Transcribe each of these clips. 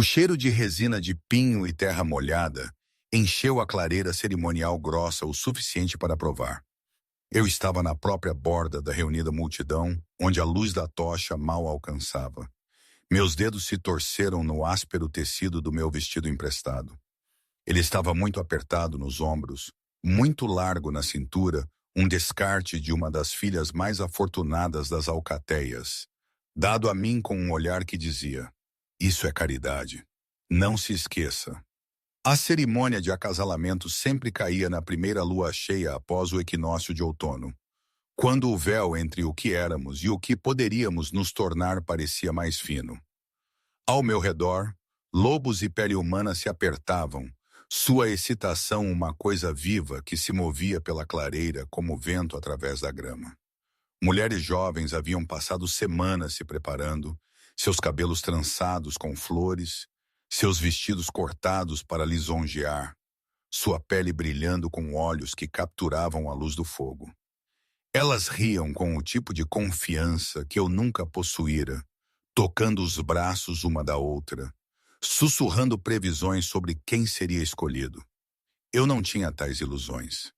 O cheiro de resina de pinho e terra molhada encheu a clareira cerimonial grossa o suficiente para provar. Eu estava na própria borda da reunida multidão, onde a luz da tocha mal alcançava. Meus dedos se torceram no áspero tecido do meu vestido emprestado. Ele estava muito apertado nos ombros, muito largo na cintura, um descarte de uma das filhas mais afortunadas das alcateias, dado a mim com um olhar que dizia: isso é caridade. Não se esqueça. A cerimônia de acasalamento sempre caía na primeira lua cheia após o equinócio de outono, quando o véu entre o que éramos e o que poderíamos nos tornar parecia mais fino. Ao meu redor, lobos e pele humana se apertavam, sua excitação uma coisa viva que se movia pela clareira como vento através da grama. Mulheres jovens haviam passado semanas se preparando, seus cabelos trançados com flores, seus vestidos cortados para lisonjear, sua pele brilhando com olhos que capturavam a luz do fogo. Elas riam com o tipo de confiança que eu nunca possuíra, tocando os braços uma da outra, sussurrando previsões sobre quem seria escolhido. Eu não tinha tais ilusões.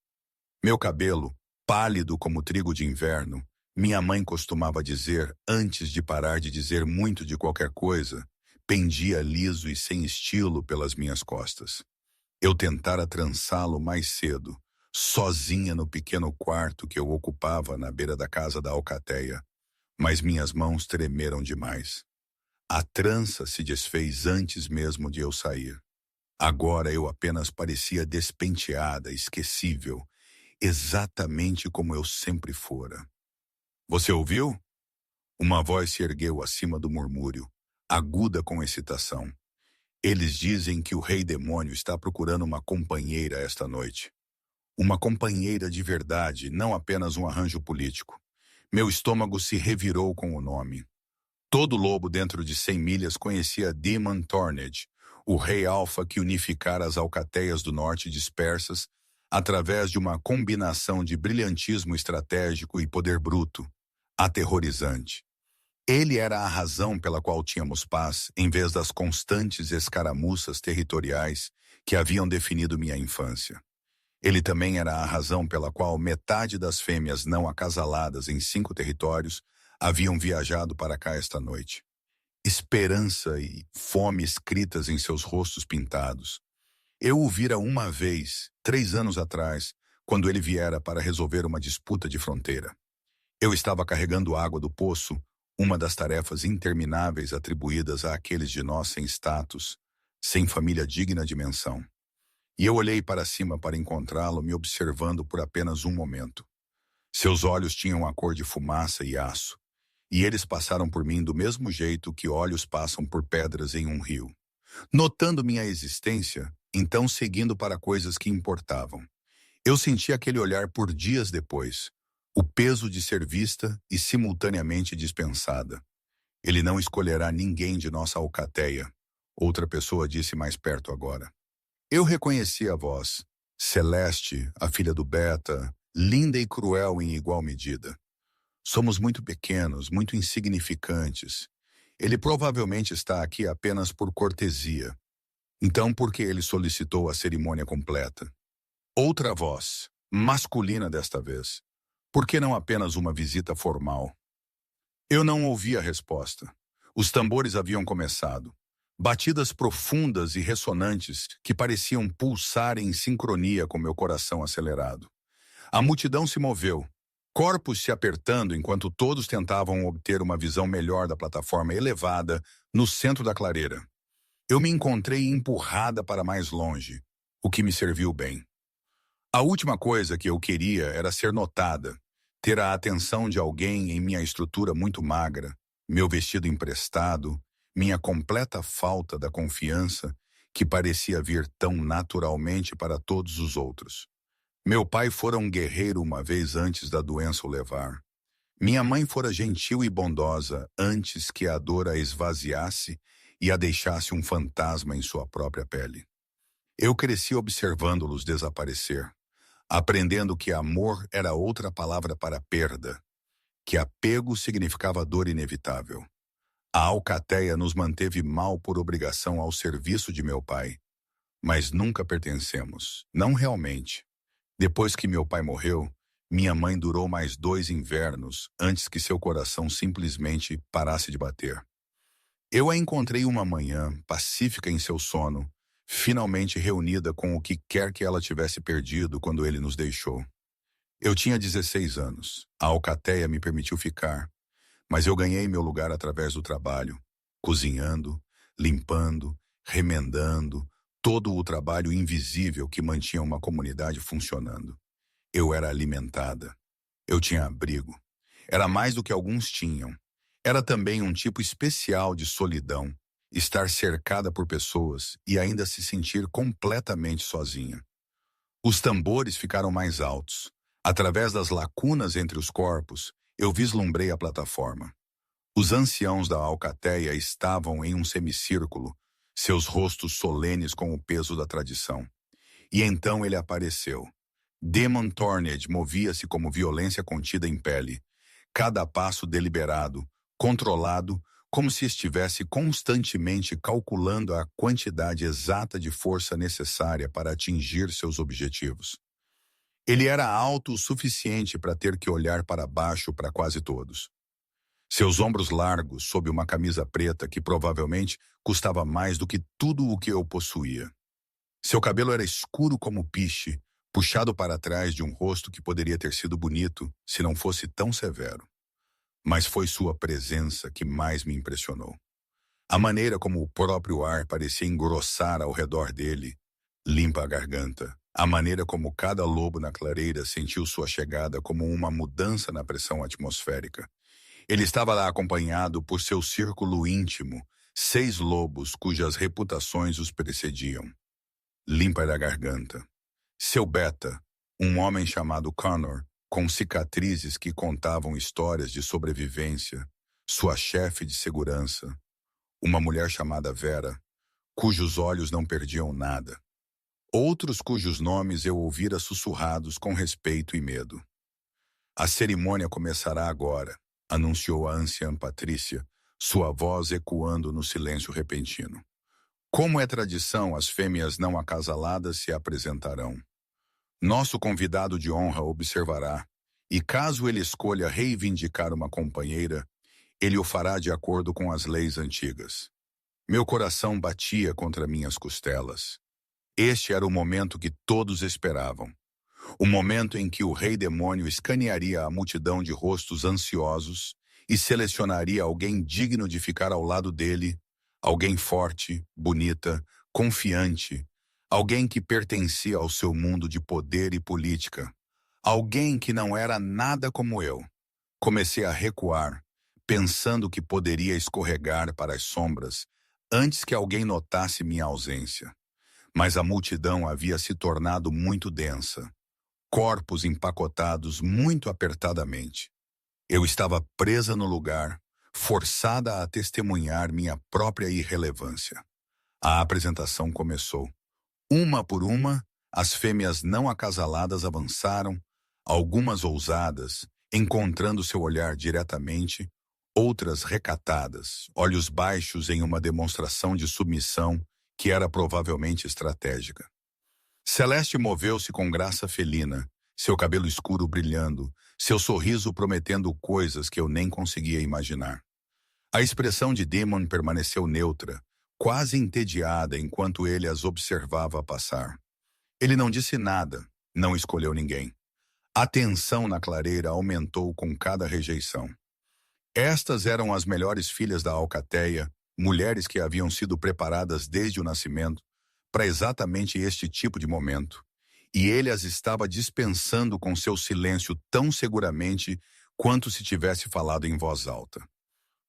Meu cabelo, pálido como trigo de inverno, minha mãe costumava dizer, antes de parar de dizer muito de qualquer coisa, pendia liso e sem estilo pelas minhas costas. Eu tentara trançá-lo mais cedo, sozinha no pequeno quarto que eu ocupava na beira da casa da alcateia, mas minhas mãos tremeram demais. A trança se desfez antes mesmo de eu sair. Agora eu apenas parecia despenteada, esquecível, exatamente como eu sempre fora. Você ouviu? Uma voz se ergueu acima do murmúrio, aguda com excitação. Eles dizem que o rei demônio está procurando uma companheira esta noite. Uma companheira de verdade, não apenas um arranjo político. Meu estômago se revirou com o nome. Todo lobo dentro de 100 milhas conhecia Demon Tornage, o rei alfa que unificara as alcateias do norte dispersas através de uma combinação de brilhantismo estratégico e poder bruto, aterrorizante. Ele era a razão pela qual tínhamos paz, em vez das constantes escaramuças territoriais que haviam definido minha infância. Ele também era a razão pela qual metade das fêmeas não acasaladas em 5 territórios haviam viajado para cá esta noite. Esperança e fome escritas em seus rostos pintados. Eu o vira uma vez, 3 anos atrás, quando ele viera para resolver uma disputa de fronteira. Eu estava carregando água do poço, uma das tarefas intermináveis atribuídas àqueles de nós sem status, sem família digna de menção. E eu olhei para cima para encontrá-lo me observando por apenas um momento. Seus olhos tinham a cor de fumaça e aço, e eles passaram por mim do mesmo jeito que olhos passam por pedras em um rio. Notando minha existência, então seguindo para coisas que importavam. Eu senti aquele olhar por dias depois, o peso de ser vista e simultaneamente dispensada. Ele não escolherá ninguém de nossa alcateia, outra pessoa disse mais perto agora. Eu reconheci a voz, Celeste, a filha do Beta, linda e cruel em igual medida. Somos muito pequenos, muito insignificantes. Ele provavelmente está aqui apenas por cortesia. Então, por que ele solicitou a cerimônia completa? Outra voz, masculina desta vez. Por que não apenas uma visita formal? Eu não ouvi a resposta. Os tambores haviam começado. Batidas profundas e ressonantes que pareciam pulsar em sincronia com meu coração acelerado. A multidão se moveu, corpos se apertando enquanto todos tentavam obter uma visão melhor da plataforma elevada no centro da clareira. Eu me encontrei empurrada para mais longe, o que me serviu bem. A última coisa que eu queria era ser notada, ter a atenção de alguém em minha estrutura muito magra, meu vestido emprestado, minha completa falta da confiança que parecia vir tão naturalmente para todos os outros. Meu pai fora um guerreiro uma vez antes da doença o levar. Minha mãe fora gentil e bondosa antes que a dor a esvaziasse e a deixasse um fantasma em sua própria pele. Eu cresci observando-los desaparecer, aprendendo que amor era outra palavra para perda, que apego significava dor inevitável. A alcateia nos manteve mal por obrigação ao serviço de meu pai, mas nunca pertencemos, não realmente. Depois que meu pai morreu, minha mãe durou mais 2 invernos antes que seu coração simplesmente parasse de bater. Eu a encontrei uma manhã, pacífica em seu sono, finalmente reunida com o que quer que ela tivesse perdido quando ele nos deixou. Eu tinha 16 anos. A alcateia me permitiu ficar, mas eu ganhei meu lugar através do trabalho, cozinhando, limpando, remendando, todo o trabalho invisível que mantinha uma comunidade funcionando. Eu era alimentada. Eu tinha abrigo. Era mais do que alguns tinham. Era também um tipo especial de solidão, estar cercada por pessoas e ainda se sentir completamente sozinha. Os tambores ficaram mais altos. Através das lacunas entre os corpos, eu vislumbrei a plataforma. Os anciãos da alcateia estavam em um semicírculo, seus rostos solenes com o peso da tradição. E então ele apareceu. Demon Torned movia-se como violência contida em pele, cada passo deliberado, controlado, como se estivesse constantemente calculando a quantidade exata de força necessária para atingir seus objetivos. Ele era alto o suficiente para ter que olhar para baixo para quase todos. Seus ombros largos, sob uma camisa preta que provavelmente custava mais do que tudo o que eu possuía. Seu cabelo era escuro como piche, puxado para trás de um rosto que poderia ter sido bonito se não fosse tão severo. Mas foi sua presença que mais me impressionou. A maneira como o próprio ar parecia engrossar ao redor dele, limpa a garganta. A maneira como cada lobo na clareira sentiu sua chegada como uma mudança na pressão atmosférica. Ele estava lá acompanhado por seu círculo íntimo, 6 lobos cujas reputações os precediam. Limpa a garganta. Seu beta, um homem chamado Connor, com cicatrizes que contavam histórias de sobrevivência, sua chefe de segurança, uma mulher chamada Vera, cujos olhos não perdiam nada. Outros cujos nomes eu ouvira sussurrados com respeito e medo. A cerimônia começará agora, anunciou a anciã Patrícia, sua voz ecoando no silêncio repentino. Como é tradição, as fêmeas não acasaladas se apresentarão. Nosso convidado de honra observará, e caso ele escolha reivindicar uma companheira, ele o fará de acordo com as leis antigas. Meu coração batia contra minhas costelas. Este era o momento que todos esperavam. O momento em que o rei demônio escanearia a multidão de rostos ansiosos e selecionaria alguém digno de ficar ao lado dele, alguém forte, bonita, confiante, alguém que pertencia ao seu mundo de poder e política, alguém que não era nada como eu. Comecei a recuar, pensando que poderia escorregar para as sombras antes que alguém notasse minha ausência. Mas a multidão havia se tornado muito densa. Corpos empacotados muito apertadamente. Eu estava presa no lugar, forçada a testemunhar minha própria irrelevância. A apresentação começou. Uma por uma, as fêmeas não acasaladas avançaram, algumas ousadas, encontrando seu olhar diretamente, outras recatadas, olhos baixos em uma demonstração de submissão que era provavelmente estratégica. Celeste moveu-se com graça felina, seu cabelo escuro brilhando, seu sorriso prometendo coisas que eu nem conseguia imaginar. A expressão de Demon permaneceu neutra, quase entediada enquanto ele as observava passar. Ele não disse nada, não escolheu ninguém. A tensão na clareira aumentou com cada rejeição. Estas eram as melhores filhas da alcateia, mulheres que haviam sido preparadas desde o nascimento para exatamente este tipo de momento. E ele as estava dispensando com seu silêncio tão seguramente quanto se tivesse falado em voz alta.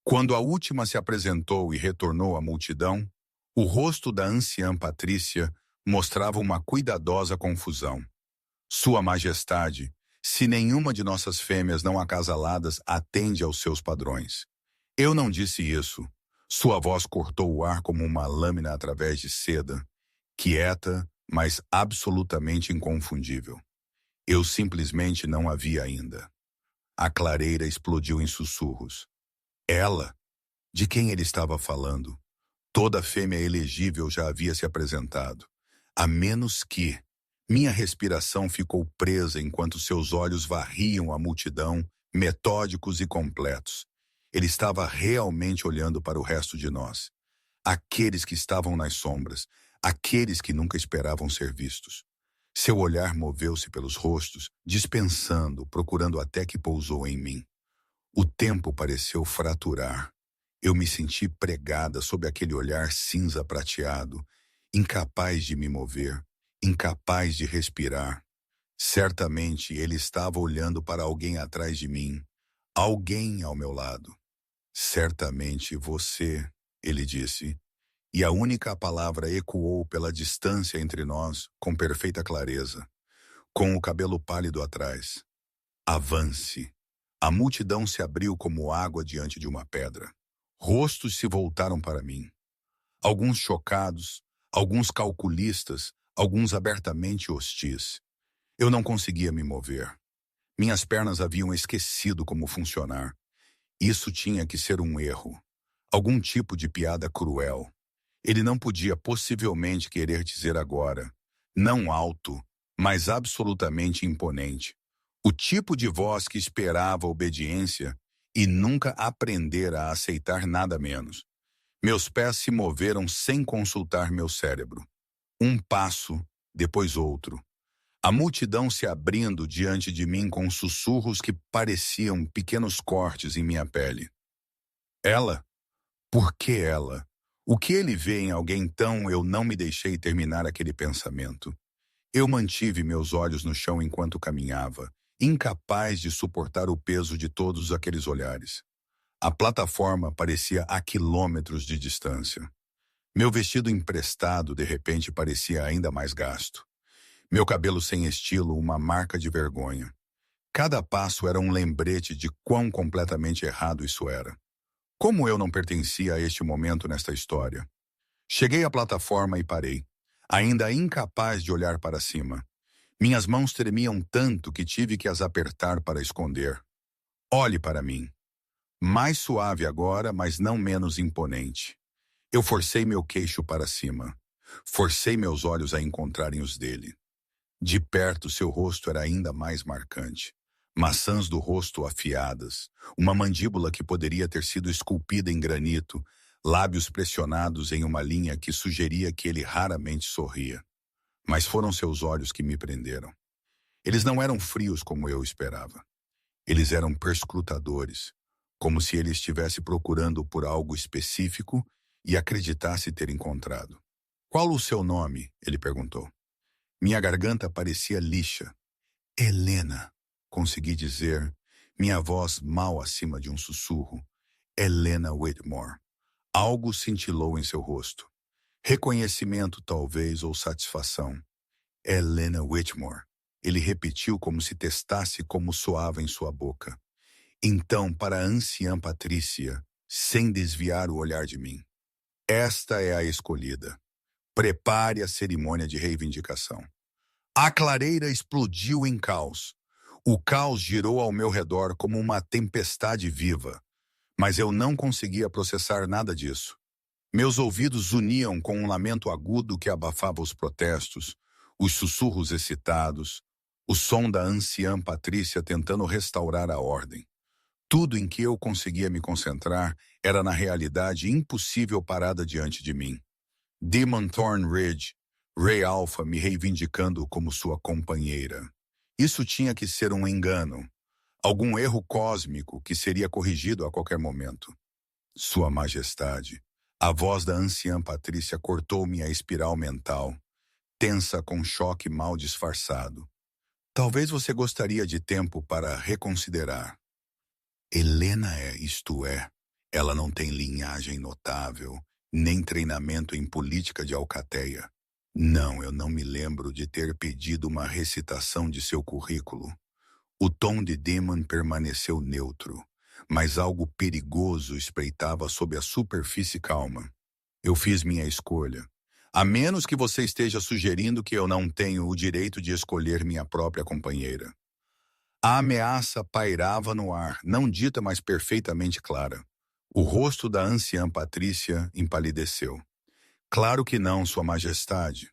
Quando a última se apresentou e retornou à multidão, o rosto da anciã Patrícia mostrava uma cuidadosa confusão. Sua Majestade, se nenhuma de nossas fêmeas não acasaladas atende aos seus padrões. Eu não disse isso. Sua voz cortou o ar como uma lâmina através de seda, quieta, mas absolutamente inconfundível. Eu simplesmente não a vi ainda. A clareira explodiu em sussurros. Ela? De quem ele estava falando? Toda fêmea elegível já havia se apresentado. A menos que... Minha respiração ficou presa enquanto seus olhos varriam a multidão, metódicos e completos. Ele estava realmente olhando para o resto de nós. Aqueles que estavam nas sombras, aqueles que nunca esperavam ser vistos. Seu olhar moveu-se pelos rostos, dispensando, procurando até que pousou em mim. O tempo pareceu fraturar. Eu me senti pregada sob aquele olhar cinza prateado, incapaz de me mover, incapaz de respirar. Certamente ele estava olhando para alguém atrás de mim, alguém ao meu lado. Certamente você, ele disse, e a única palavra ecoou pela distância entre nós com perfeita clareza, com o cabelo pálido atrás. Avance. A multidão se abriu como água diante de uma pedra. Rostos se voltaram para mim. Alguns chocados, alguns calculistas, alguns abertamente hostis. Eu não conseguia me mover. Minhas pernas haviam esquecido como funcionar. Isso tinha que ser um erro. Algum tipo de piada cruel. Ele não podia possivelmente querer dizer agora. Não alto, mas absolutamente imponente. O tipo de voz que esperava obediência e nunca aprendera a aceitar nada menos. Meus pés se moveram sem consultar meu cérebro. Um passo, depois outro. A multidão se abrindo diante de mim com sussurros que pareciam pequenos cortes em minha pele. Ela? Por que ela? O que ele vê em alguém tão... Eu não me deixei terminar aquele pensamento. Eu mantive meus olhos no chão enquanto caminhava, incapaz de suportar o peso de todos aqueles olhares. A plataforma parecia a quilômetros de distância. Meu vestido emprestado, de repente, parecia ainda mais gasto. Meu cabelo sem estilo, uma marca de vergonha. Cada passo era um lembrete de quão completamente errado isso era. Como eu não pertencia a este momento nesta história? Cheguei à plataforma e parei, ainda incapaz de olhar para cima. Minhas mãos tremiam tanto que tive que as apertar para esconder. Olhe para mim. Mais suave agora, mas não menos imponente. Eu forcei meu queixo para cima. Forcei meus olhos a encontrarem os dele. De perto, seu rosto era ainda mais marcante. Maçãs do rosto afiadas, uma mandíbula que poderia ter sido esculpida em granito, lábios pressionados em uma linha que sugeria que ele raramente sorria. Mas foram seus olhos que me prenderam. Eles não eram frios como eu esperava. Eles eram perscrutadores, como se ele estivesse procurando por algo específico e acreditasse ter encontrado. Qual o seu nome? Ele perguntou. Minha garganta parecia lixa. Helena, consegui dizer, minha voz mal acima de um sussurro. Helena Whitmore. Algo cintilou em seu rosto. Reconhecimento, talvez, ou satisfação. Helena Whitmore. Ele repetiu como se testasse como soava em sua boca. Então, para a anciã Patrícia, sem desviar o olhar de mim. Esta é a escolhida. Prepare a cerimônia de reivindicação. A clareira explodiu em caos. O caos girou ao meu redor como uma tempestade viva. Mas eu não conseguia processar nada disso. Meus ouvidos uniam com um lamento agudo que abafava os protestos, os sussurros excitados, o som da anciã Patrícia tentando restaurar a ordem. Tudo em que eu conseguia me concentrar era na realidade impossível parada diante de mim. Demon Thorn Ridge, Rei Alpha me reivindicando como sua companheira. Isso tinha que ser um engano, algum erro cósmico que seria corrigido a qualquer momento. Sua Majestade, a voz da anciã Patrícia cortou-me a espiral mental, tensa com choque mal disfarçado. Talvez você gostaria de tempo para reconsiderar. Helena isto é, ela não tem linhagem notável, nem treinamento em política de alcateia. Não, eu não me lembro de ter pedido uma recitação de seu currículo. O tom de Demon permaneceu neutro, mas algo perigoso espreitava sob a superfície calma. Eu fiz minha escolha. A menos que você esteja sugerindo que eu não tenho o direito de escolher minha própria companheira. A ameaça pairava no ar, não dita, mas perfeitamente clara. O rosto da anciã Patrícia empalideceu. Claro que não, Sua Majestade.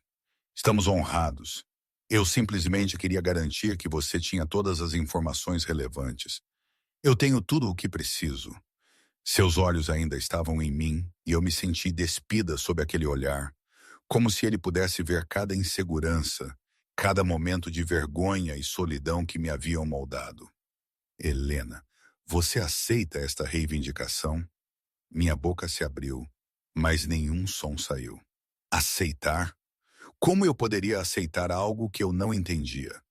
Estamos honrados. Eu simplesmente queria garantir que você tinha todas as informações relevantes. Eu tenho tudo o que preciso. Seus olhos ainda estavam em mim e eu me senti despida sob aquele olhar, como se ele pudesse ver cada insegurança, cada momento de vergonha e solidão que me haviam moldado. Helena, você aceita esta reivindicação? Minha boca se abriu, mas nenhum som saiu. Aceitar? Como eu poderia aceitar algo que eu não entendia?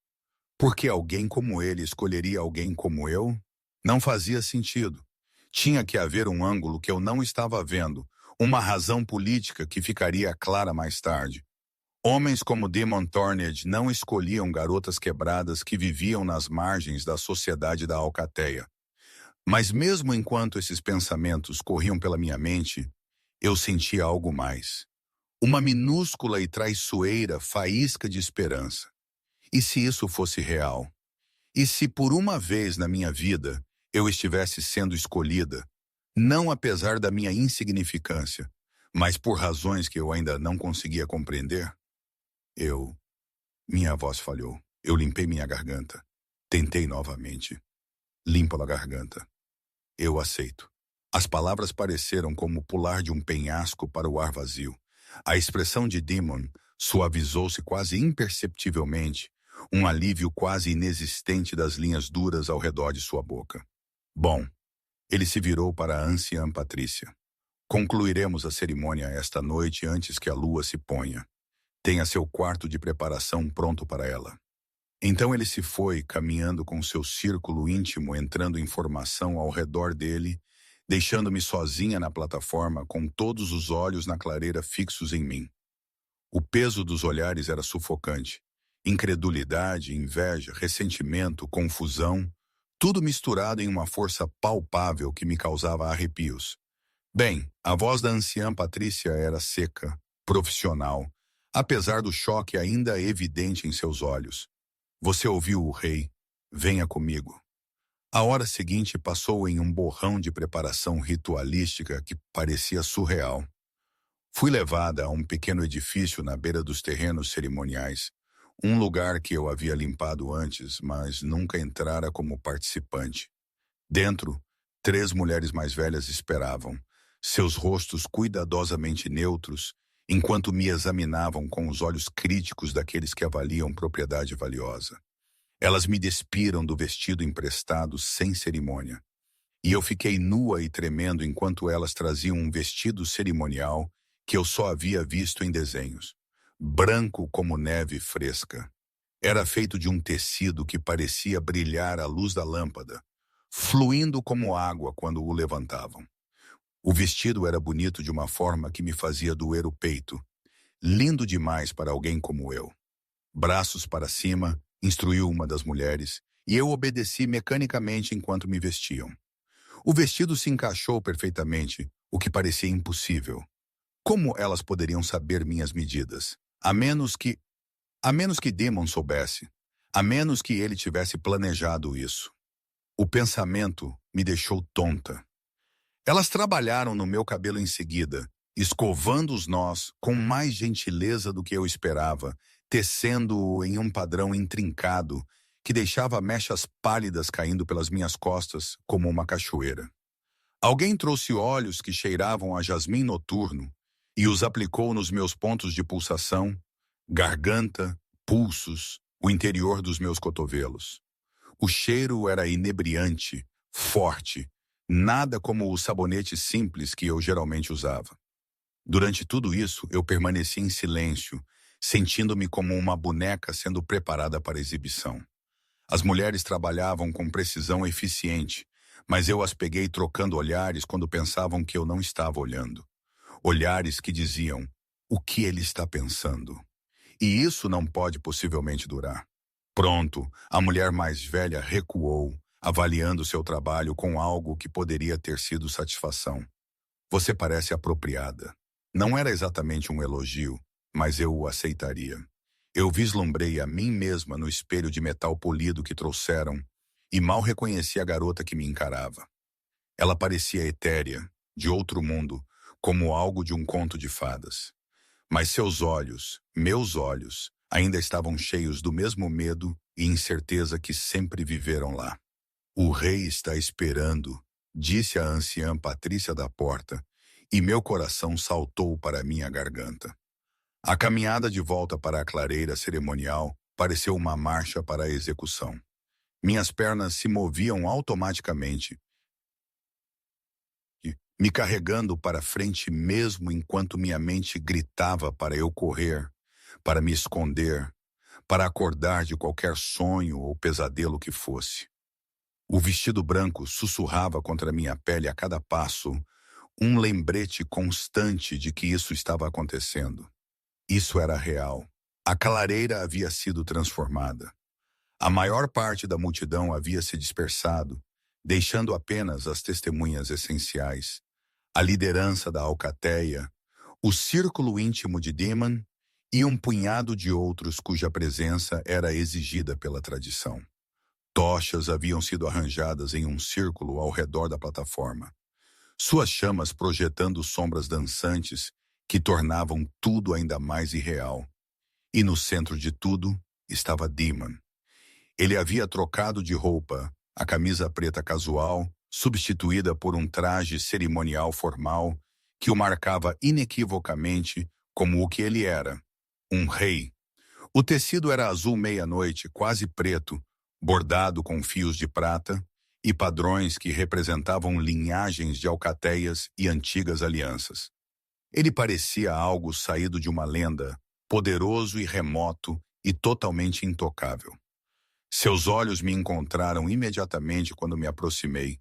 Porque alguém como ele escolheria alguém como eu? Não fazia sentido. Tinha que haver um ângulo que eu não estava vendo, uma razão política que ficaria clara mais tarde. Homens como Demon Torned não escolhiam garotas quebradas que viviam nas margens da sociedade da alcateia. Mas mesmo enquanto esses pensamentos corriam pela minha mente, eu sentia algo mais. Uma minúscula e traiçoeira faísca de esperança. E se isso fosse real? E se por uma vez na minha vida eu estivesse sendo escolhida, não apesar da minha insignificância, mas por razões que eu ainda não conseguia compreender? Minha voz falhou. Eu limpei minha garganta. Tentei novamente. Limpo a garganta. Eu aceito. As palavras pareceram como pular de um penhasco para o ar vazio. A expressão de Demon suavizou-se quase imperceptivelmente, um alívio quase inexistente das linhas duras ao redor de sua boca. Bom, ele se virou para a anciã Patrícia. Concluiremos a cerimônia esta noite antes que a lua se ponha. Tenha seu quarto de preparação pronto para ela. Então ele se foi, caminhando com seu círculo íntimo, entrando em formação ao redor dele, deixando-me sozinha na plataforma com todos os olhos na clareira fixos em mim. O peso dos olhares era sufocante. Incredulidade, inveja, ressentimento, confusão, tudo misturado em uma força palpável que me causava arrepios. Bem, a voz da anciã Patrícia era seca, profissional, apesar do choque ainda evidente em seus olhos. Você ouviu o rei? Venha comigo. A hora seguinte passou em um borrão de preparação ritualística que parecia surreal. Fui levada a um pequeno edifício na beira dos terrenos cerimoniais, um lugar que eu havia limpado antes, mas nunca entrara como participante. Dentro, 3 mulheres mais velhas esperavam, seus rostos cuidadosamente neutros, enquanto me examinavam com os olhos críticos daqueles que avaliam propriedade valiosa. Elas me despiram do vestido emprestado sem cerimônia, e eu fiquei nua e tremendo enquanto elas traziam um vestido cerimonial que eu só havia visto em desenhos, branco como neve fresca. Era feito de um tecido que parecia brilhar à luz da lâmpada, fluindo como água quando o levantavam. O vestido era bonito de uma forma que me fazia doer o peito, lindo demais para alguém como eu. Braços para cima, instruiu uma das mulheres, e eu obedeci mecanicamente enquanto me vestiam. O vestido se encaixou perfeitamente, o que parecia impossível. Como elas poderiam saber minhas medidas? A menos que Demon soubesse. A menos que ele tivesse planejado isso. O pensamento me deixou tonta. Elas trabalharam no meu cabelo em seguida, escovando os nós com mais gentileza do que eu esperava, tecendo-o em um padrão intrincado que deixava mechas pálidas caindo pelas minhas costas como uma cachoeira. Alguém trouxe óleos que cheiravam a jasmim noturno e os aplicou nos meus pontos de pulsação, garganta, pulsos, o interior dos meus cotovelos. O cheiro era inebriante, forte, nada como o sabonete simples que eu geralmente usava. Durante tudo isso, eu permaneci em silêncio, sentindo-me como uma boneca sendo preparada para exibição. As mulheres trabalhavam com precisão eficiente, mas eu as peguei trocando olhares quando pensavam que eu não estava olhando. Olhares que diziam, o que ele está pensando? E isso não pode possivelmente durar. Pronto, a mulher mais velha recuou, avaliando seu trabalho com algo que poderia ter sido satisfação. Você parece apropriada. Não era exatamente um elogio, mas eu o aceitaria. Eu vislumbrei a mim mesma no espelho de metal polido que trouxeram e mal reconheci a garota que me encarava. Ela parecia etérea, de outro mundo, como algo de um conto de fadas. Mas seus olhos, meus olhos, ainda estavam cheios do mesmo medo e incerteza que sempre viveram lá. O rei está esperando, disse a anciã Patrícia da porta, e meu coração saltou para minha garganta. A caminhada de volta para a clareira cerimonial pareceu uma marcha para a execução. Minhas pernas se moviam automaticamente, me carregando para frente mesmo enquanto minha mente gritava para eu correr, para me esconder, para acordar de qualquer sonho ou pesadelo que fosse. O vestido branco sussurrava contra minha pele a cada passo, um lembrete constante de que isso estava acontecendo. Isso era real. A clareira havia sido transformada. A maior parte da multidão havia se dispersado, deixando apenas as testemunhas essenciais, a liderança da alcateia, o círculo íntimo de Demon e um punhado de outros cuja presença era exigida pela tradição. Tochas haviam sido arranjadas em um círculo ao redor da plataforma, suas chamas projetando sombras dançantes que tornavam tudo ainda mais irreal. E no centro de tudo estava Demon. Ele havia trocado de roupa, a camisa preta casual, substituída por um traje cerimonial formal que o marcava inequivocamente como o que ele era, um rei. O tecido era azul meia-noite, quase preto, bordado com fios de prata e padrões que representavam linhagens de alcateias e antigas alianças. Ele parecia algo saído de uma lenda, poderoso e remoto e totalmente intocável. Seus olhos me encontraram imediatamente quando me aproximei,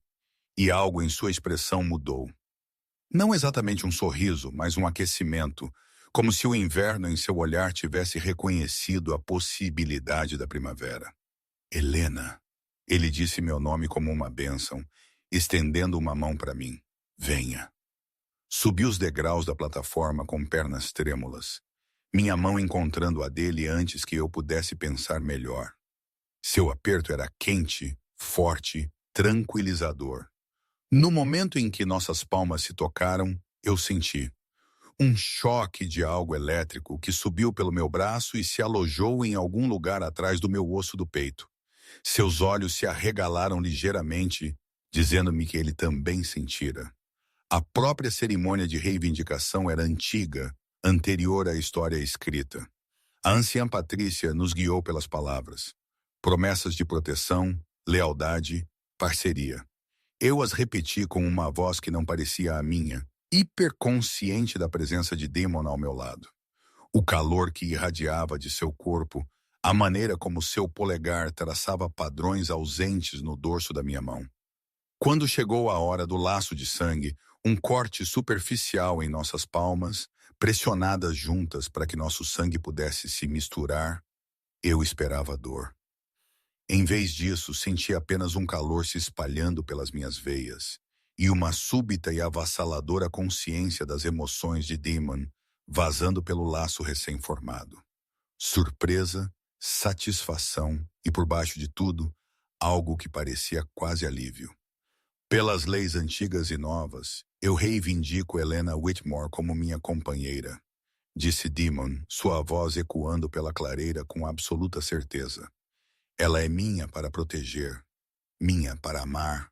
e algo em sua expressão mudou. Não exatamente um sorriso, mas um aquecimento, como se o inverno em seu olhar tivesse reconhecido a possibilidade da primavera. Helena, ele disse meu nome como uma bênção, estendendo uma mão para mim. Venha. Subi os degraus da plataforma com pernas trêmulas, minha mão encontrando a dele antes que eu pudesse pensar melhor. Seu aperto era quente, forte, tranquilizador. No momento em que nossas palmas se tocaram, eu senti um choque de algo elétrico que subiu pelo meu braço e se alojou em algum lugar atrás do meu osso do peito. Seus olhos se arregalaram ligeiramente, dizendo-me que ele também sentira. A própria cerimônia de reivindicação era antiga, anterior à história escrita. A anciã Patrícia nos guiou pelas palavras. Promessas de proteção, lealdade, parceria. Eu as repeti com uma voz que não parecia a minha, hiperconsciente da presença de Demon ao meu lado. O calor que irradiava de seu corpo, a maneira como seu polegar traçava padrões ausentes no dorso da minha mão. Quando chegou a hora do laço de sangue, um corte superficial em nossas palmas, pressionadas juntas para que nosso sangue pudesse se misturar, eu esperava dor. Em vez disso, senti apenas um calor se espalhando pelas minhas veias e uma súbita e avassaladora consciência das emoções de Demon vazando pelo laço recém-formado. Surpresa, satisfação e, por baixo de tudo, algo que parecia quase alívio. Pelas leis antigas e novas, eu reivindico Helena Whitmore como minha companheira, disse Demon, sua voz ecoando pela clareira com absoluta certeza. Ela é minha para proteger, minha para amar,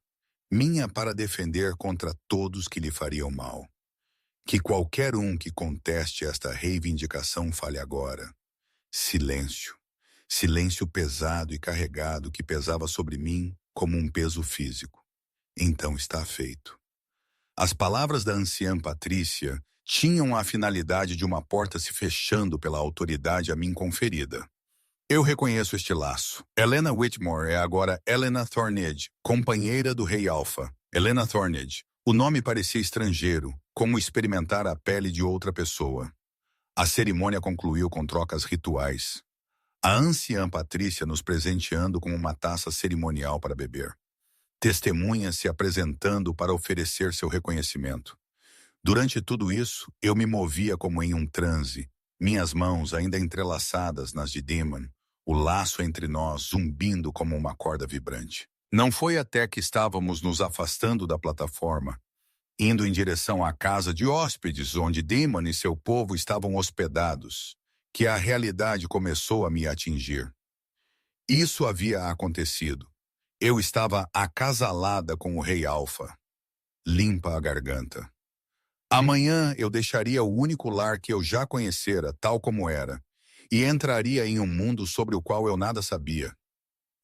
minha para defender contra todos que lhe fariam mal. Que qualquer um que conteste esta reivindicação fale agora. Silêncio. Silêncio pesado e carregado que pesava sobre mim como um peso físico. Então está feito. As palavras da anciã Patrícia tinham a finalidade de uma porta se fechando pela autoridade a mim conferida. Eu reconheço este laço. Helena Whitmore é agora Helena Thornage, companheira do Rei Alpha. Helena Thornage. O nome parecia estrangeiro, como experimentar a pele de outra pessoa. A cerimônia concluiu com trocas rituais. A anciã Patrícia nos presenteando com uma taça cerimonial para beber. Testemunhas se apresentando para oferecer seu reconhecimento. Durante tudo isso, eu me movia como em um transe, minhas mãos ainda entrelaçadas nas de Demon, o laço entre nós zumbindo como uma corda vibrante. Não foi até que estávamos nos afastando da plataforma, indo em direção à casa de hóspedes onde Damon e seu povo estavam hospedados, que a realidade começou a me atingir. Isso havia acontecido. Eu estava acasalada com o Rei Alfa. Limpa a garganta. Amanhã eu deixaria o único lar que eu já conhecera, tal como era, e entraria em um mundo sobre o qual eu nada sabia.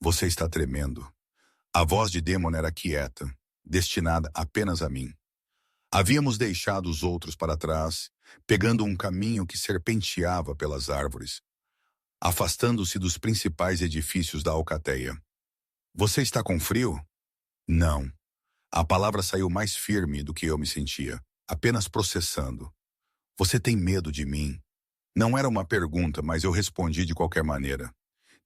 Você está tremendo. A voz de Damon era quieta, destinada apenas a mim. Havíamos deixado os outros para trás, pegando um caminho que serpenteava pelas árvores, afastando-se dos principais edifícios da alcateia. Você está com frio? Não. A palavra saiu mais firme do que eu me sentia, apenas processando. Você tem medo de mim? Não era uma pergunta, mas eu respondi de qualquer maneira.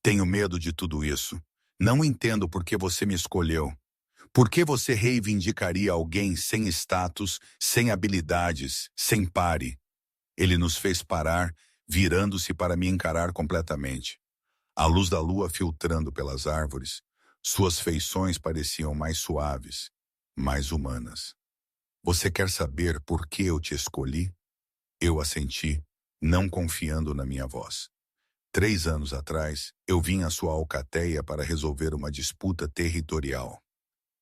Tenho medo de tudo isso. Não entendo por que você me escolheu. Por que você reivindicaria alguém sem status, sem habilidades, sem pare? Ele nos fez parar, virando-se para me encarar completamente. A luz da lua filtrando pelas árvores, suas feições pareciam mais suaves, mais humanas. Você quer saber por que eu te escolhi? Eu assenti, não confiando na minha voz. 3 anos atrás, eu vim à sua alcateia para resolver uma disputa territorial.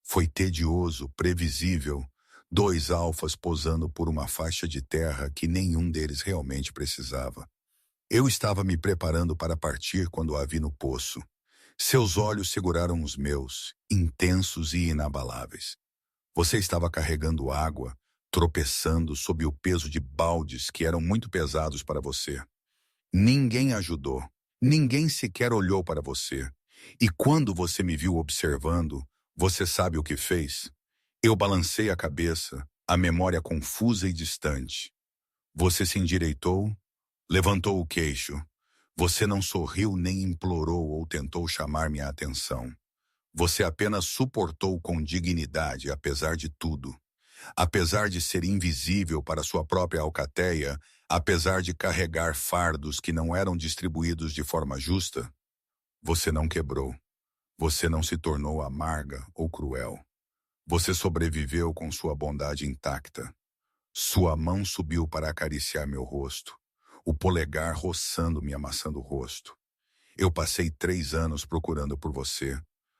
Foi tedioso, previsível, 2 alfas posando por uma faixa de terra que nenhum deles realmente precisava. Eu estava me preparando para partir quando a vi no poço. Seus olhos seguraram os meus, intensos e inabaláveis. Você estava carregando água, tropeçando sob o peso de baldes que eram muito pesados para você. Ninguém ajudou, ninguém sequer olhou para você. E quando você me viu observando, você sabe o que fez? Eu balancei a cabeça, a memória confusa e distante. Você se endireitou, levantou o queixo. Você não sorriu nem implorou ou tentou chamar minha atenção. Você apenas suportou com dignidade, apesar de tudo. Apesar de ser invisível para sua própria alcateia, apesar de carregar fardos que não eram distribuídos de forma justa, você não quebrou. Você não se tornou amarga ou cruel. Você sobreviveu com sua bondade intacta. Sua mão subiu para acariciar meu rosto, o polegar roçando me amassando o rosto. Eu passei 3 anos procurando por você,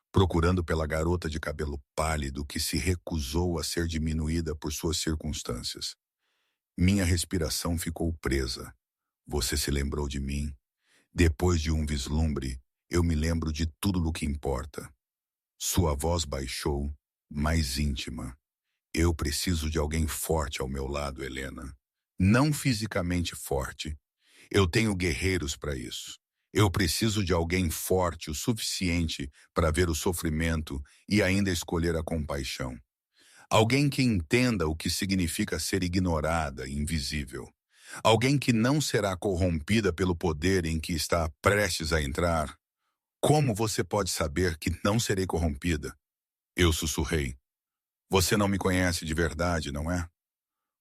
procurando pela garota de cabelo pálido que se recusou a ser diminuída por suas circunstâncias. Minha respiração ficou presa. Você se lembrou de mim. Depois de um vislumbre, eu me lembro de tudo o que importa. Sua voz baixou, mais íntima. Eu preciso de alguém forte ao meu lado, Helena. Não fisicamente forte. Eu tenho guerreiros para isso. Eu preciso de alguém forte o suficiente para ver o sofrimento e ainda escolher a compaixão. Alguém que entenda o que significa ser ignorada, invisível. Alguém que não será corrompida pelo poder em que está prestes a entrar. Como você pode saber que não serei corrompida? Eu sussurrei. Você não me conhece de verdade, não é?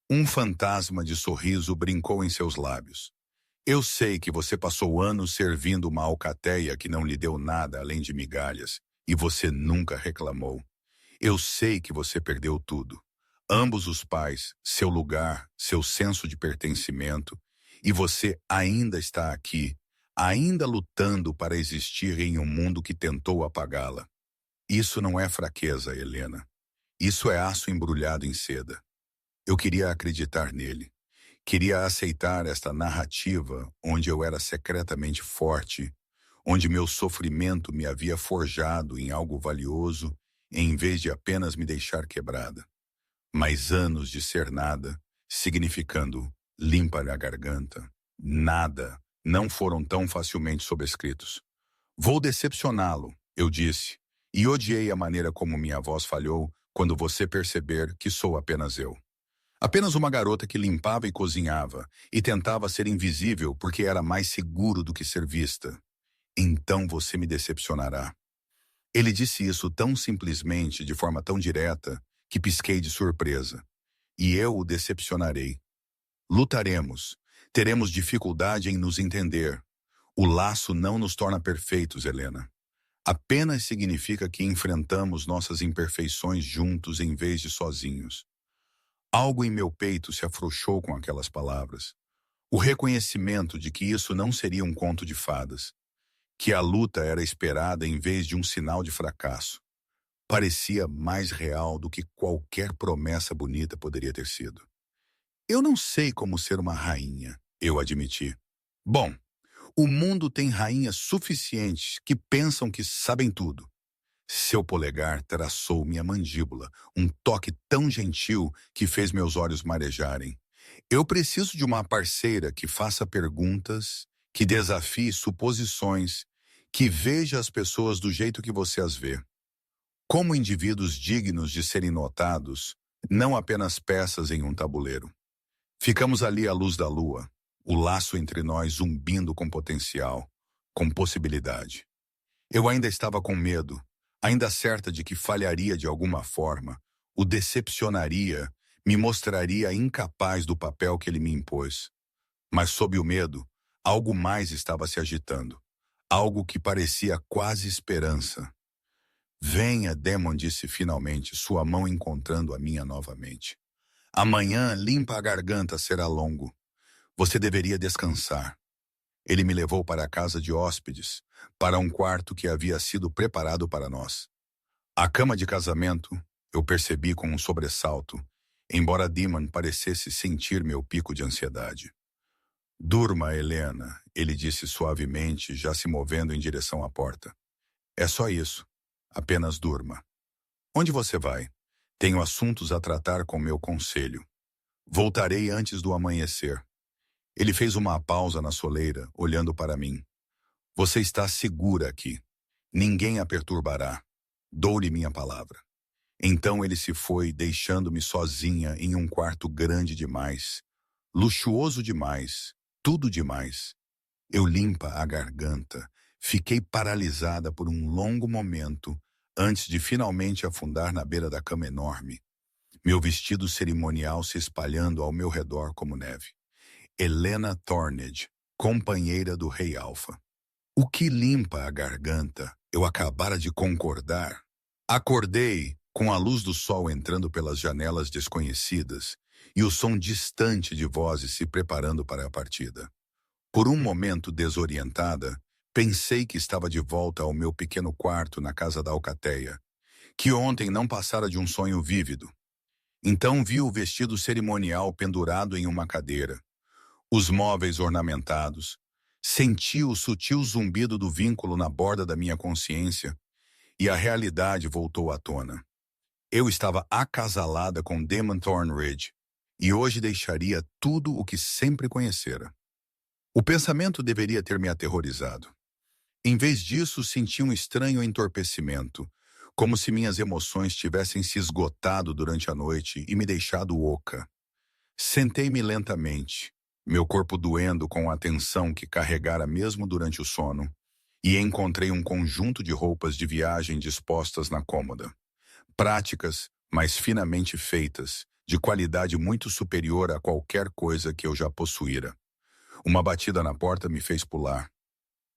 Um fantasma de sorriso brincou em seus lábios. Eu sei que você passou anos servindo uma alcateia que não lhe deu nada além de migalhas, e você nunca reclamou. Eu sei que você perdeu tudo. Ambos os pais, seu lugar, seu senso de pertencimento, e você ainda está aqui, ainda lutando para existir em um mundo que tentou apagá-la. Isso não é fraqueza, Helena. Isso é aço embrulhado em seda. Eu queria acreditar nele. Queria aceitar esta narrativa onde eu era secretamente forte, onde meu sofrimento me havia forjado em algo valioso, em vez de apenas me deixar quebrada. Mas anos de ser nada, significando limpa a garganta, nada, não foram tão facilmente sobrescritos. Vou decepcioná-lo, eu disse, e odiei a maneira como minha voz falhou quando você perceber que sou apenas eu. Apenas uma garota que limpava e cozinhava, e tentava ser invisível porque era mais seguro do que ser vista. Então você me decepcionará. Ele disse isso tão simplesmente, de forma tão direta, que pisquei de surpresa. E eu o decepcionarei. Lutaremos. Teremos dificuldade em nos entender. O laço não nos torna perfeitos, Helena. Apenas significa que enfrentamos nossas imperfeições juntos em vez de sozinhos. Algo em meu peito se afrouxou com aquelas palavras. O reconhecimento de que isso não seria um conto de fadas, que a luta era esperada em vez de um sinal de fracasso, parecia mais real do que qualquer promessa bonita poderia ter sido. Eu não sei como ser uma rainha, eu admiti. Bom, o mundo tem rainhas suficientes que pensam que sabem tudo. Seu polegar traçou minha mandíbula, um toque tão gentil que fez meus olhos marejarem. Eu preciso de uma parceira que faça perguntas, que desafie suposições, que veja as pessoas do jeito que você as vê, como indivíduos dignos de serem notados, não apenas peças em um tabuleiro. Ficamos ali à luz da lua, o laço entre nós zumbindo com potencial, com possibilidade. Eu ainda estava com medo, ainda certa de que falharia de alguma forma, o decepcionaria, me mostraria incapaz do papel que ele me impôs. Mas sob o medo, algo mais estava se agitando, algo que parecia quase esperança. Venha, Demon disse finalmente, sua mão encontrando a minha novamente. Amanhã, limpa a garganta, será longo. Você deveria descansar. Ele me levou para a casa de hóspedes, para um quarto que havia sido preparado para nós. A cama de casamento, eu percebi com um sobressalto, embora Demon parecesse sentir meu pico de ansiedade. Durma, Helena, ele disse suavemente, já se movendo em direção à porta. É só isso. Apenas durma. Onde você vai? Tenho assuntos a tratar com meu conselho. Voltarei antes do amanhecer. Ele fez uma pausa na soleira, olhando para mim. Você está segura aqui. Ninguém a perturbará. Dou-lhe minha palavra. Então ele se foi, deixando-me sozinha em um quarto grande demais, luxuoso demais, tudo demais. Eu limpa a garganta, fiquei paralisada por um longo momento, antes de finalmente afundar na beira da cama enorme, meu vestido cerimonial se espalhando ao meu redor como neve. Helena Thornage, companheira do Rei Alfa. O que limpa a garganta, eu acabara de concordar. Acordei, com a luz do sol entrando pelas janelas desconhecidas e o som distante de vozes se preparando para a partida. Por um momento desorientada, pensei que estava de volta ao meu pequeno quarto na casa da alcateia, que ontem não passara de um sonho vívido. Então vi o vestido cerimonial pendurado em uma cadeira, os móveis ornamentados, senti o sutil zumbido do vínculo na borda da minha consciência e a realidade voltou à tona. Eu estava acasalada com Demon Thornridge e hoje deixaria tudo o que sempre conhecera. O pensamento deveria ter me aterrorizado. Em vez disso, senti um estranho entorpecimento, como se minhas emoções tivessem se esgotado durante a noite e me deixado oca. Sentei-me lentamente, meu corpo doendo com a tensão que carregara mesmo durante o sono, e encontrei um conjunto de roupas de viagem dispostas na cômoda. Práticas, mas finamente feitas, de qualidade muito superior a qualquer coisa que eu já possuíra. Uma batida na porta me fez pular.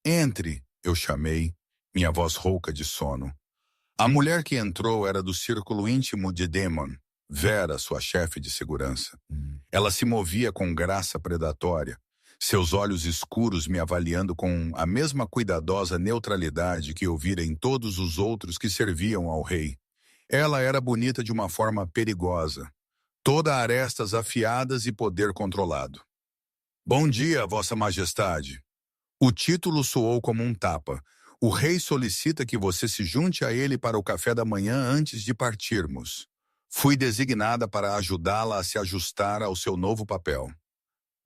Entre, eu chamei, minha voz rouca de sono. A mulher que entrou era do círculo íntimo de Demon, Vera, sua chefe de segurança. Ela se movia com graça predatória, seus olhos escuros me avaliando com a mesma cuidadosa neutralidade que eu vira em todos os outros que serviam ao rei. Ela era bonita de uma forma perigosa, toda arestas afiadas e poder controlado. Bom dia, Vossa Majestade. O título soou como um tapa. O rei solicita que você se junte a ele para o café da manhã antes de partirmos. Fui designada para ajudá-la a se ajustar ao seu novo papel.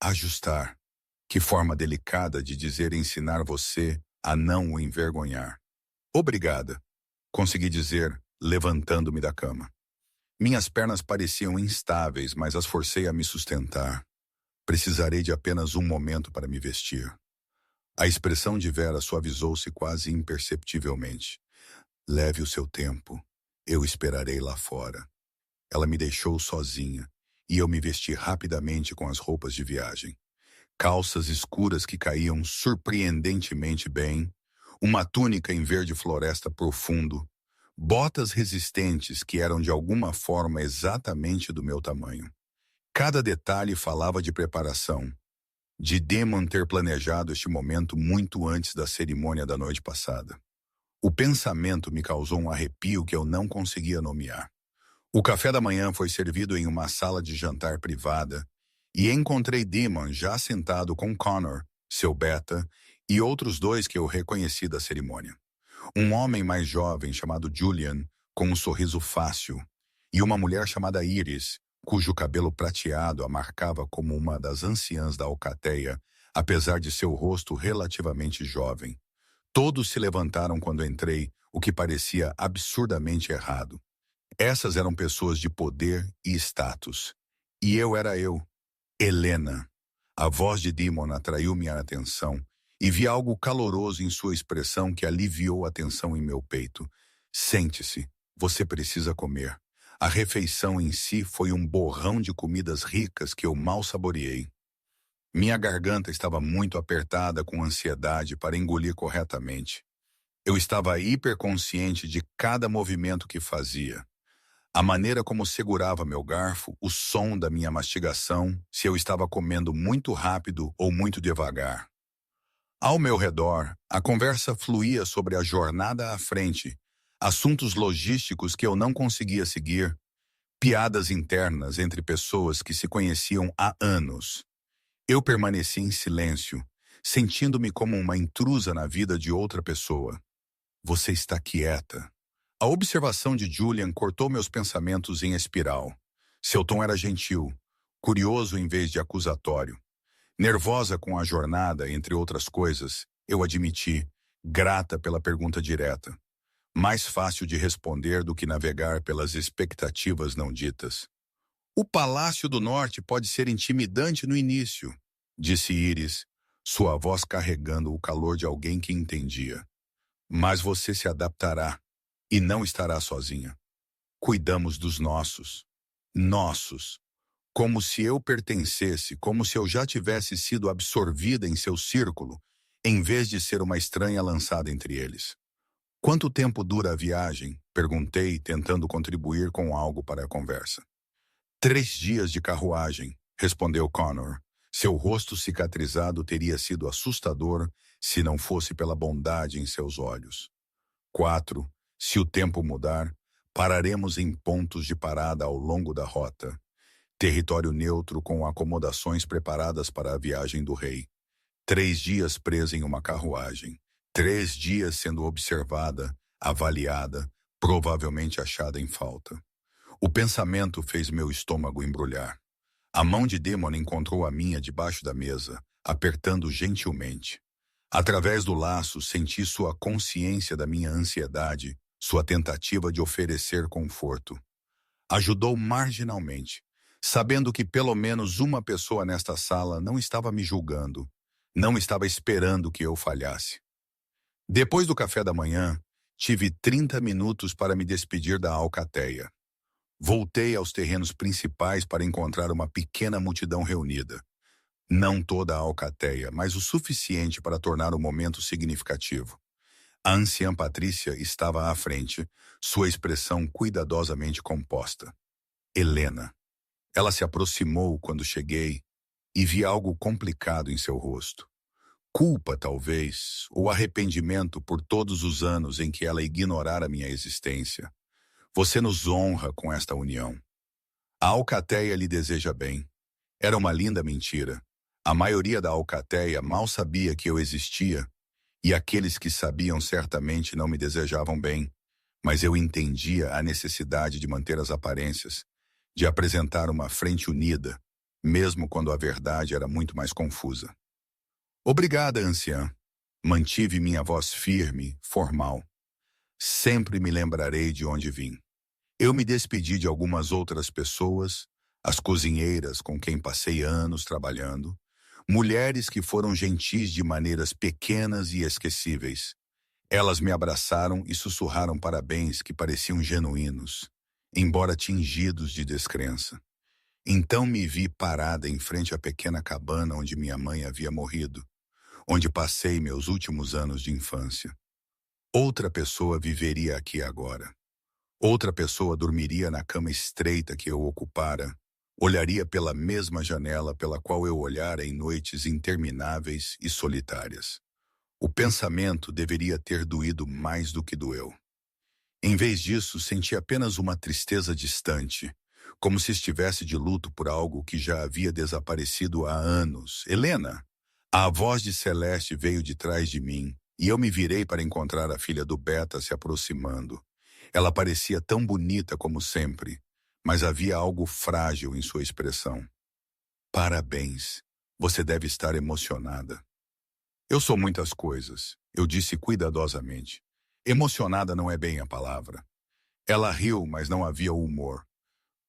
Ajustar. Que forma delicada de dizer ensinar você a não o envergonhar. Obrigada, consegui dizer, levantando-me da cama. Minhas pernas pareciam instáveis, mas as forcei a me sustentar. Precisarei de apenas um momento para me vestir. A expressão de Vera suavizou-se quase imperceptivelmente. Leve o seu tempo. Eu esperarei lá fora. Ela me deixou sozinha, e eu me vesti rapidamente com as roupas de viagem. Calças escuras que caíam surpreendentemente bem, uma túnica em verde floresta profundo, botas resistentes que eram de alguma forma exatamente do meu tamanho. Cada detalhe falava de preparação, de Demon ter planejado este momento muito antes da cerimônia da noite passada. O pensamento me causou um arrepio que eu não conseguia nomear. O café da manhã foi servido em uma sala de jantar privada e encontrei Demon já sentado com Connor, seu beta, e outros dois que eu reconheci da cerimônia. Um homem mais jovem chamado Julian, com um sorriso fácil, e uma mulher chamada Iris, cujo cabelo prateado a marcava como uma das anciãs da alcateia, apesar de seu rosto relativamente jovem. Todos se levantaram quando entrei, o que parecia absurdamente errado. Essas eram pessoas de poder e status. E eu era eu, Helena. A voz de Demon atraiu minha atenção e vi algo caloroso em sua expressão que aliviou a tensão em meu peito. Sente-se, você precisa comer. A refeição em si foi um borrão de comidas ricas que eu mal saboreei. Minha garganta estava muito apertada com ansiedade para engolir corretamente. Eu estava hiperconsciente de cada movimento que fazia. A maneira como segurava meu garfo, o som da minha mastigação, se eu estava comendo muito rápido ou muito devagar. Ao meu redor, a conversa fluía sobre a jornada à frente, assuntos logísticos que eu não conseguia seguir, piadas internas entre pessoas que se conheciam há anos. Eu permaneci em silêncio, sentindo-me como uma intrusa na vida de outra pessoa. Você está quieta. A observação de Julian cortou meus pensamentos em espiral. Seu tom era gentil, curioso em vez de acusatório. Nervosa com a jornada, entre outras coisas, eu admiti, grata pela pergunta direta. Mais fácil de responder do que navegar pelas expectativas não ditas. O Palácio do Norte pode ser intimidante no início, disse Iris, sua voz carregando o calor de alguém que entendia. Mas você se adaptará e não estará sozinha. Cuidamos dos nossos. Nossos. Como se eu pertencesse, como se eu já tivesse sido absorvida em seu círculo, em vez de ser uma estranha lançada entre eles. Quanto tempo dura a viagem? Perguntei, tentando contribuir com algo para a conversa. 3 dias de carruagem, respondeu Connor. Seu rosto cicatrizado teria sido assustador se não fosse pela bondade em seus olhos. 4, se o tempo mudar, pararemos em pontos de parada ao longo da rota. Território neutro com acomodações preparadas para a viagem do rei. 3 dias presa em uma carruagem. 3 dias sendo observada, avaliada, provavelmente achada em falta. O pensamento fez meu estômago embrulhar. A mão de Demon encontrou a minha debaixo da mesa, apertando gentilmente. Através do laço, senti sua consciência da minha ansiedade, sua tentativa de oferecer conforto. Ajudou marginalmente, sabendo que pelo menos uma pessoa nesta sala não estava me julgando, não estava esperando que eu falhasse. Depois do café da manhã, tive 30 minutos para me despedir da alcateia. Voltei aos terrenos principais para encontrar uma pequena multidão reunida. Não toda a alcateia, mas o suficiente para tornar o momento significativo. A anciã Patrícia estava à frente, sua expressão cuidadosamente composta. Helena. Ela se aproximou quando cheguei e vi algo complicado em seu rosto. Culpa, talvez, ou arrependimento por todos os anos em que ela ignorara minha existência. Você nos honra com esta união. A alcateia lhe deseja bem. Era uma linda mentira. A maioria da alcateia mal sabia que eu existia, e aqueles que sabiam certamente não me desejavam bem, mas eu entendia a necessidade de manter as aparências, de apresentar uma frente unida, mesmo quando a verdade era muito mais confusa. Obrigada, anciã. Mantive minha voz firme, formal. Sempre me lembrarei de onde vim. Eu me despedi de algumas outras pessoas, as cozinheiras com quem passei anos trabalhando, mulheres que foram gentis de maneiras pequenas e esquecíveis. Elas me abraçaram e sussurraram parabéns que pareciam genuínos, embora tingidos de descrença. Então me vi parada em frente à pequena cabana onde minha mãe havia morrido, onde passei meus últimos anos de infância. Outra pessoa viveria aqui agora. Outra pessoa dormiria na cama estreita que eu ocupara, Olharia pela mesma janela pela qual eu olhara em noites intermináveis e solitárias. O pensamento deveria ter doído mais do que doeu. Em vez disso, senti apenas uma tristeza distante, como se estivesse de luto por algo que já havia desaparecido há anos. Helena! A voz de Celeste veio de trás de mim, e eu me virei para encontrar a filha do Beta se aproximando. Ela parecia tão bonita como sempre, mas havia algo frágil em sua expressão. Parabéns. Você deve estar emocionada. Eu sou muitas coisas, eu disse cuidadosamente. Emocionada não é bem a palavra. Ela riu, mas não havia humor.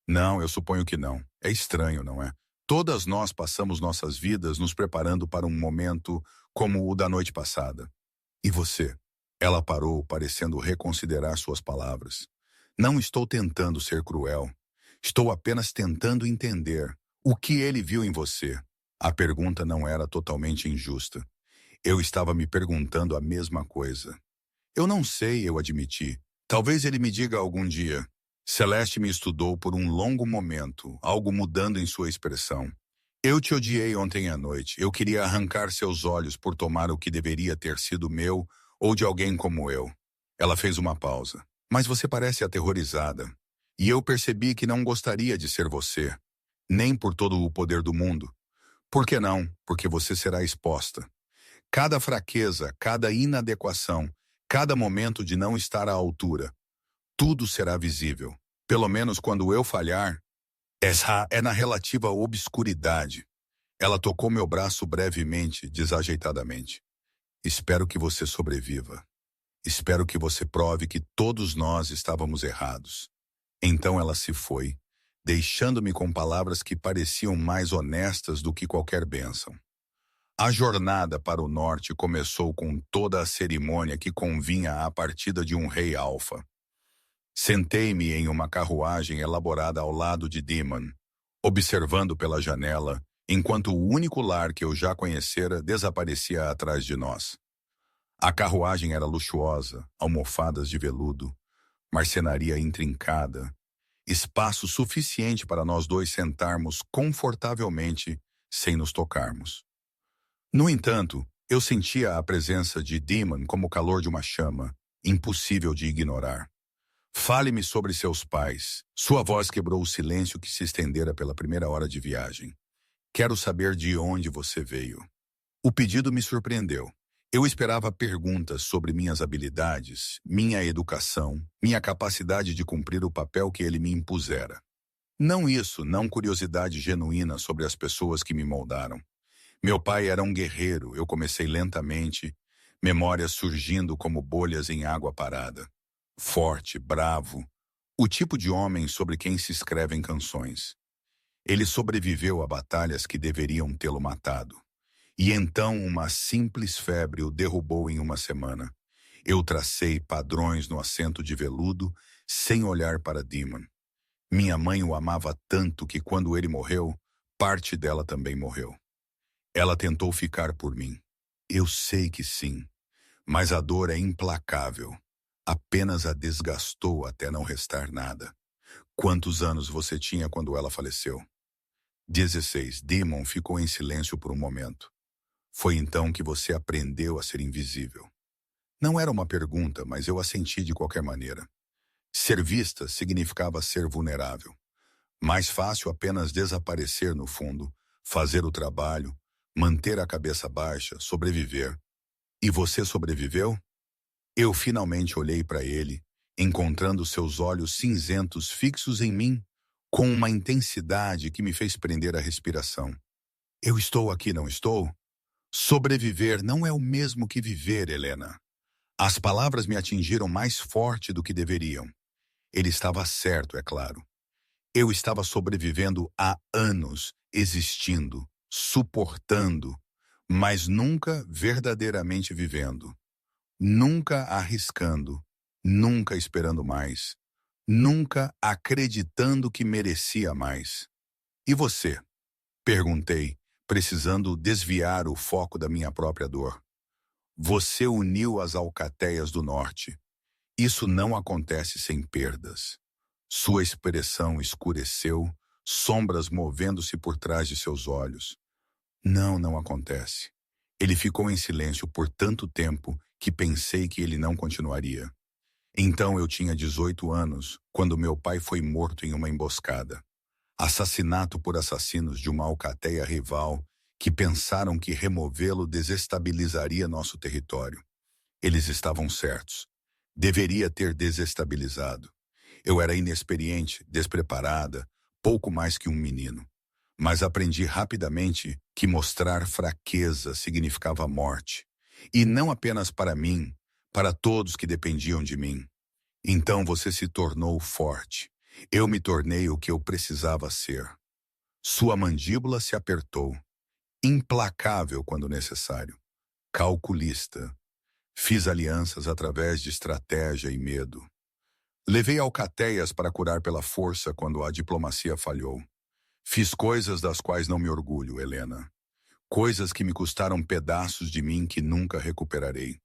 Não, eu suponho que não. É estranho, não é? Todas nós passamos nossas vidas nos preparando para um momento como o da noite passada. E você? Ela parou, parecendo reconsiderar suas palavras. Não estou tentando ser cruel. Estou apenas tentando entender o que ele viu em você. A pergunta não era totalmente injusta. Eu estava me perguntando a mesma coisa. Eu não sei, eu admiti. Talvez ele me diga algum dia. Celeste me estudou por um longo momento, algo mudando em sua expressão. Eu te odiei ontem à noite. Eu queria arrancar seus olhos por tomar o que deveria ter sido meu ou de alguém como eu. Ela fez uma pausa. Mas você parece aterrorizada. E eu percebi que não gostaria de ser você, nem por todo o poder do mundo. Por que não? Porque você será exposta. Cada fraqueza, cada inadequação, cada momento de não estar à altura, tudo será visível. Pelo menos quando eu falhar, essa é na relativa obscuridade. Ela tocou meu braço brevemente, desajeitadamente. Espero que você sobreviva. Espero que você prove que todos nós estávamos errados. Então ela se foi, deixando-me com palavras que pareciam mais honestas do que qualquer bênção. A jornada para o norte começou com toda a cerimônia que convinha à partida de um rei alfa. Sentei-me em uma carruagem elaborada ao lado de Demon, observando pela janela, enquanto o único lar que eu já conhecera desaparecia atrás de nós. A carruagem era luxuosa, almofadas de veludo, marcenaria intrincada, espaço suficiente para nós dois sentarmos confortavelmente sem nos tocarmos. No entanto, eu sentia a presença de Demon como o calor de uma chama, impossível de ignorar. Fale-me sobre seus pais. Sua voz quebrou o silêncio que se estendera pela primeira hora de viagem. Quero saber de onde você veio. O pedido me surpreendeu. Eu esperava perguntas sobre minhas habilidades, minha educação, minha capacidade de cumprir o papel que ele me impusera. Não isso, não curiosidade genuína sobre as pessoas que me moldaram. Meu pai era um guerreiro, eu comecei lentamente, memórias surgindo como bolhas em água parada. Forte, bravo, o tipo de homem sobre quem se escrevem canções. Ele sobreviveu a batalhas que deveriam tê-lo matado. E então uma simples febre o derrubou em uma semana. Eu tracei padrões no assento de veludo, sem olhar para Demon. Minha mãe o amava tanto que quando ele morreu, parte dela também morreu. Ela tentou ficar por mim. Eu sei que sim, mas a dor é implacável. Apenas a desgastou até não restar nada. Quantos anos você tinha quando ela faleceu? 16. Demon ficou em silêncio por um momento. Foi então que você aprendeu a ser invisível. Não era uma pergunta, mas eu a senti de qualquer maneira. Ser vista significava ser vulnerável. Mais fácil apenas desaparecer no fundo, fazer o trabalho, manter a cabeça baixa, sobreviver. E você sobreviveu? Eu finalmente olhei para ele, encontrando seus olhos cinzentos fixos em mim, com uma intensidade que me fez prender a respiração. Eu estou aqui, não estou? Sobreviver não é o mesmo que viver, Helena. As palavras me atingiram mais forte do que deveriam. Ele estava certo, é claro. Eu estava sobrevivendo há anos, existindo, suportando, mas nunca verdadeiramente vivendo. Nunca arriscando, nunca esperando mais, nunca acreditando que merecia mais. E você? Perguntei, precisando desviar o foco da minha própria dor. Você uniu as alcateias do norte. Isso não acontece sem perdas. Sua expressão escureceu, sombras movendo-se por trás de seus olhos. Não, não acontece. Ele ficou em silêncio por tanto tempo que pensei que ele não continuaria. Então eu tinha 18 anos, quando meu pai foi morto em uma emboscada. Assassinato por assassinos de uma alcateia rival que pensaram que removê-lo desestabilizaria nosso território. Eles estavam certos. Deveria ter desestabilizado. Eu era inexperiente, despreparada, pouco mais que um menino. Mas aprendi rapidamente que mostrar fraqueza significava morte. E não apenas para mim, para todos que dependiam de mim. Então você se tornou forte. Eu me tornei o que eu precisava ser. Sua mandíbula se apertou. Implacável quando necessário. Calculista. Fiz alianças através de estratégia e medo. Levei alcateias para curar pela força quando a diplomacia falhou. Fiz coisas das quais não me orgulho, Helena. Coisas que me custaram pedaços de mim que nunca recuperarei.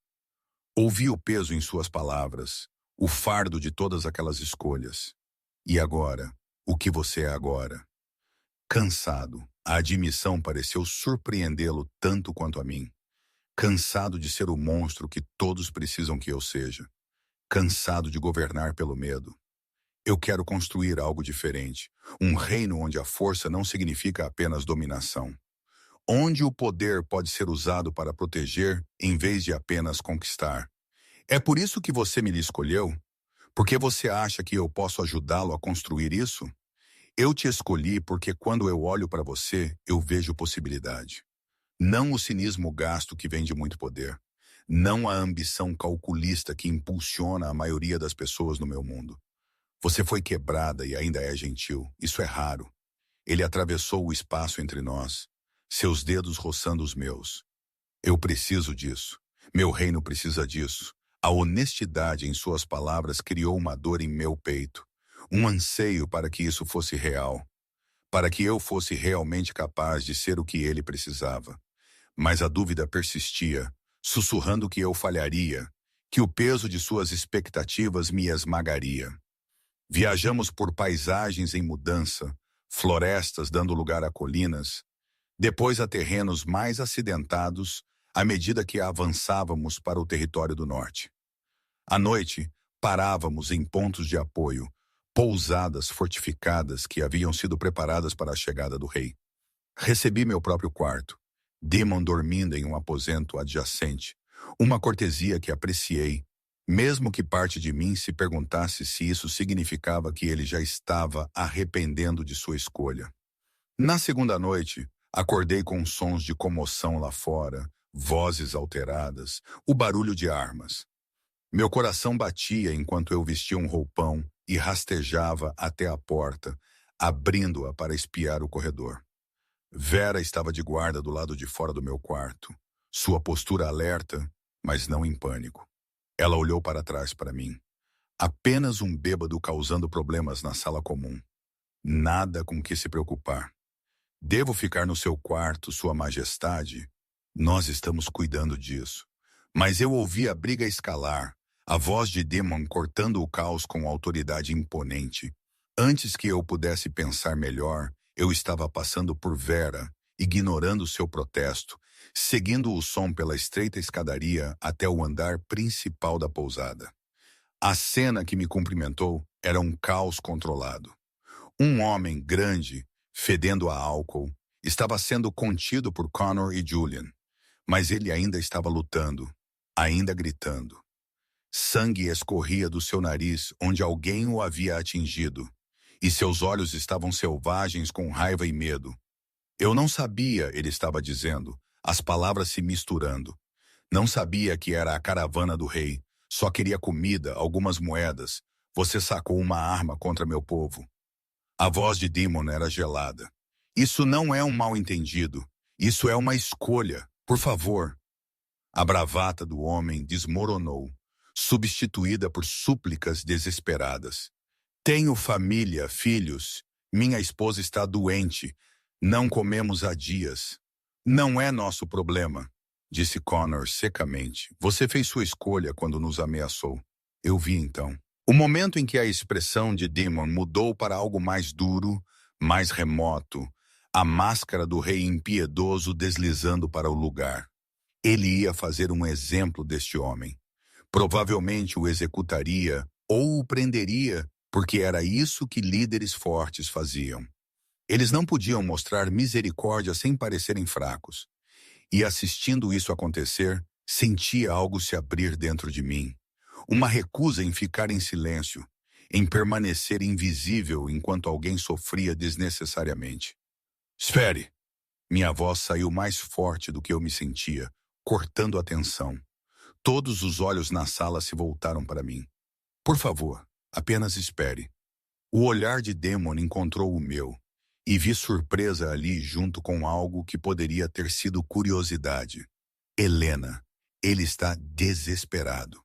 Ouvi o peso em suas palavras, o fardo de todas aquelas escolhas. E agora? O que você é agora? Cansado. A admissão pareceu surpreendê-lo tanto quanto a mim. Cansado de ser o monstro que todos precisam que eu seja. Cansado de governar pelo medo. Eu quero construir algo diferente. Um reino onde a força não significa apenas dominação. Onde o poder pode ser usado para proteger em vez de apenas conquistar. É por isso que você me escolheu? Porque você acha que eu posso ajudá-lo a construir isso? Eu te escolhi porque quando eu olho para você, eu vejo possibilidade. Não o cinismo gasto que vem de muito poder. Não a ambição calculista que impulsiona a maioria das pessoas no meu mundo. Você foi quebrada e ainda é gentil. Isso é raro. Ele atravessou o espaço entre nós, seus dedos roçando os meus. Eu preciso disso. Meu reino precisa disso. A honestidade em suas palavras criou uma dor em meu peito. Um anseio para que isso fosse real. Para que eu fosse realmente capaz de ser o que ele precisava. Mas a dúvida persistia, sussurrando que eu falharia, que o peso de suas expectativas me esmagaria. Viajamos por paisagens em mudança, florestas dando lugar a colinas, depois a terrenos mais acidentados à medida que avançávamos para o território do norte. À noite, parávamos em pontos de apoio, pousadas fortificadas que haviam sido preparadas para a chegada do rei. Recebi meu próprio quarto, Demon dormindo em um aposento adjacente, uma cortesia que apreciei, mesmo que parte de mim se perguntasse se isso significava que ele já estava arrependendo de sua escolha. Na segunda noite, acordei com sons de comoção lá fora, vozes alteradas, o barulho de armas. Meu coração batia enquanto eu vestia um roupão e rastejava até a porta, abrindo-a para espiar o corredor. Vera estava de guarda do lado de fora do meu quarto, sua postura alerta, mas não em pânico. Ela olhou para trás para mim. Apenas um bêbado causando problemas na sala comum. Nada com que se preocupar. Devo ficar no seu quarto, Sua Majestade? Nós estamos cuidando disso. Mas eu ouvi a briga escalar, a voz de Demon cortando o caos com autoridade imponente. Antes que eu pudesse pensar melhor, eu estava passando por Vera, ignorando seu protesto, seguindo o som pela estreita escadaria até o andar principal da pousada. A cena que me cumprimentou era um caos controlado. Um homem grande, fedendo a álcool, estava sendo contido por Connor e Julian, mas ele ainda estava lutando, ainda gritando. Sangue escorria do seu nariz onde alguém o havia atingido, e seus olhos estavam selvagens com raiva e medo. Eu não sabia, ele estava dizendo, as palavras se misturando. Não sabia que era a caravana do rei. Só queria comida, algumas moedas. Você sacou uma arma contra meu povo. A voz de Demon era gelada. Isso não é um mal-entendido. Isso é uma escolha. Por favor. A bravata do homem desmoronou, substituída por súplicas desesperadas. Tenho família, filhos. Minha esposa está doente. Não comemos há dias. Não é nosso problema, disse Connor secamente. Você fez sua escolha quando nos ameaçou. Eu vi então. O momento em que a expressão de Demon mudou para algo mais duro, Mais remoto, a máscara do rei impiedoso deslizando para o lugar. Ele ia fazer um exemplo deste homem. Provavelmente o executaria ou o prenderia, porque era isso que líderes fortes faziam. Eles não podiam mostrar misericórdia sem parecerem fracos. E assistindo isso acontecer, sentia algo se abrir dentro de mim. Uma recusa em ficar em silêncio, em permanecer invisível enquanto alguém sofria desnecessariamente. Espere! Minha voz saiu mais forte do que eu me sentia, cortando a tensão. Todos os olhos na sala se voltaram para mim. Por favor, apenas espere. O olhar de Damon encontrou o meu, e vi surpresa ali junto com algo que poderia ter sido curiosidade. Helena, ele está desesperado.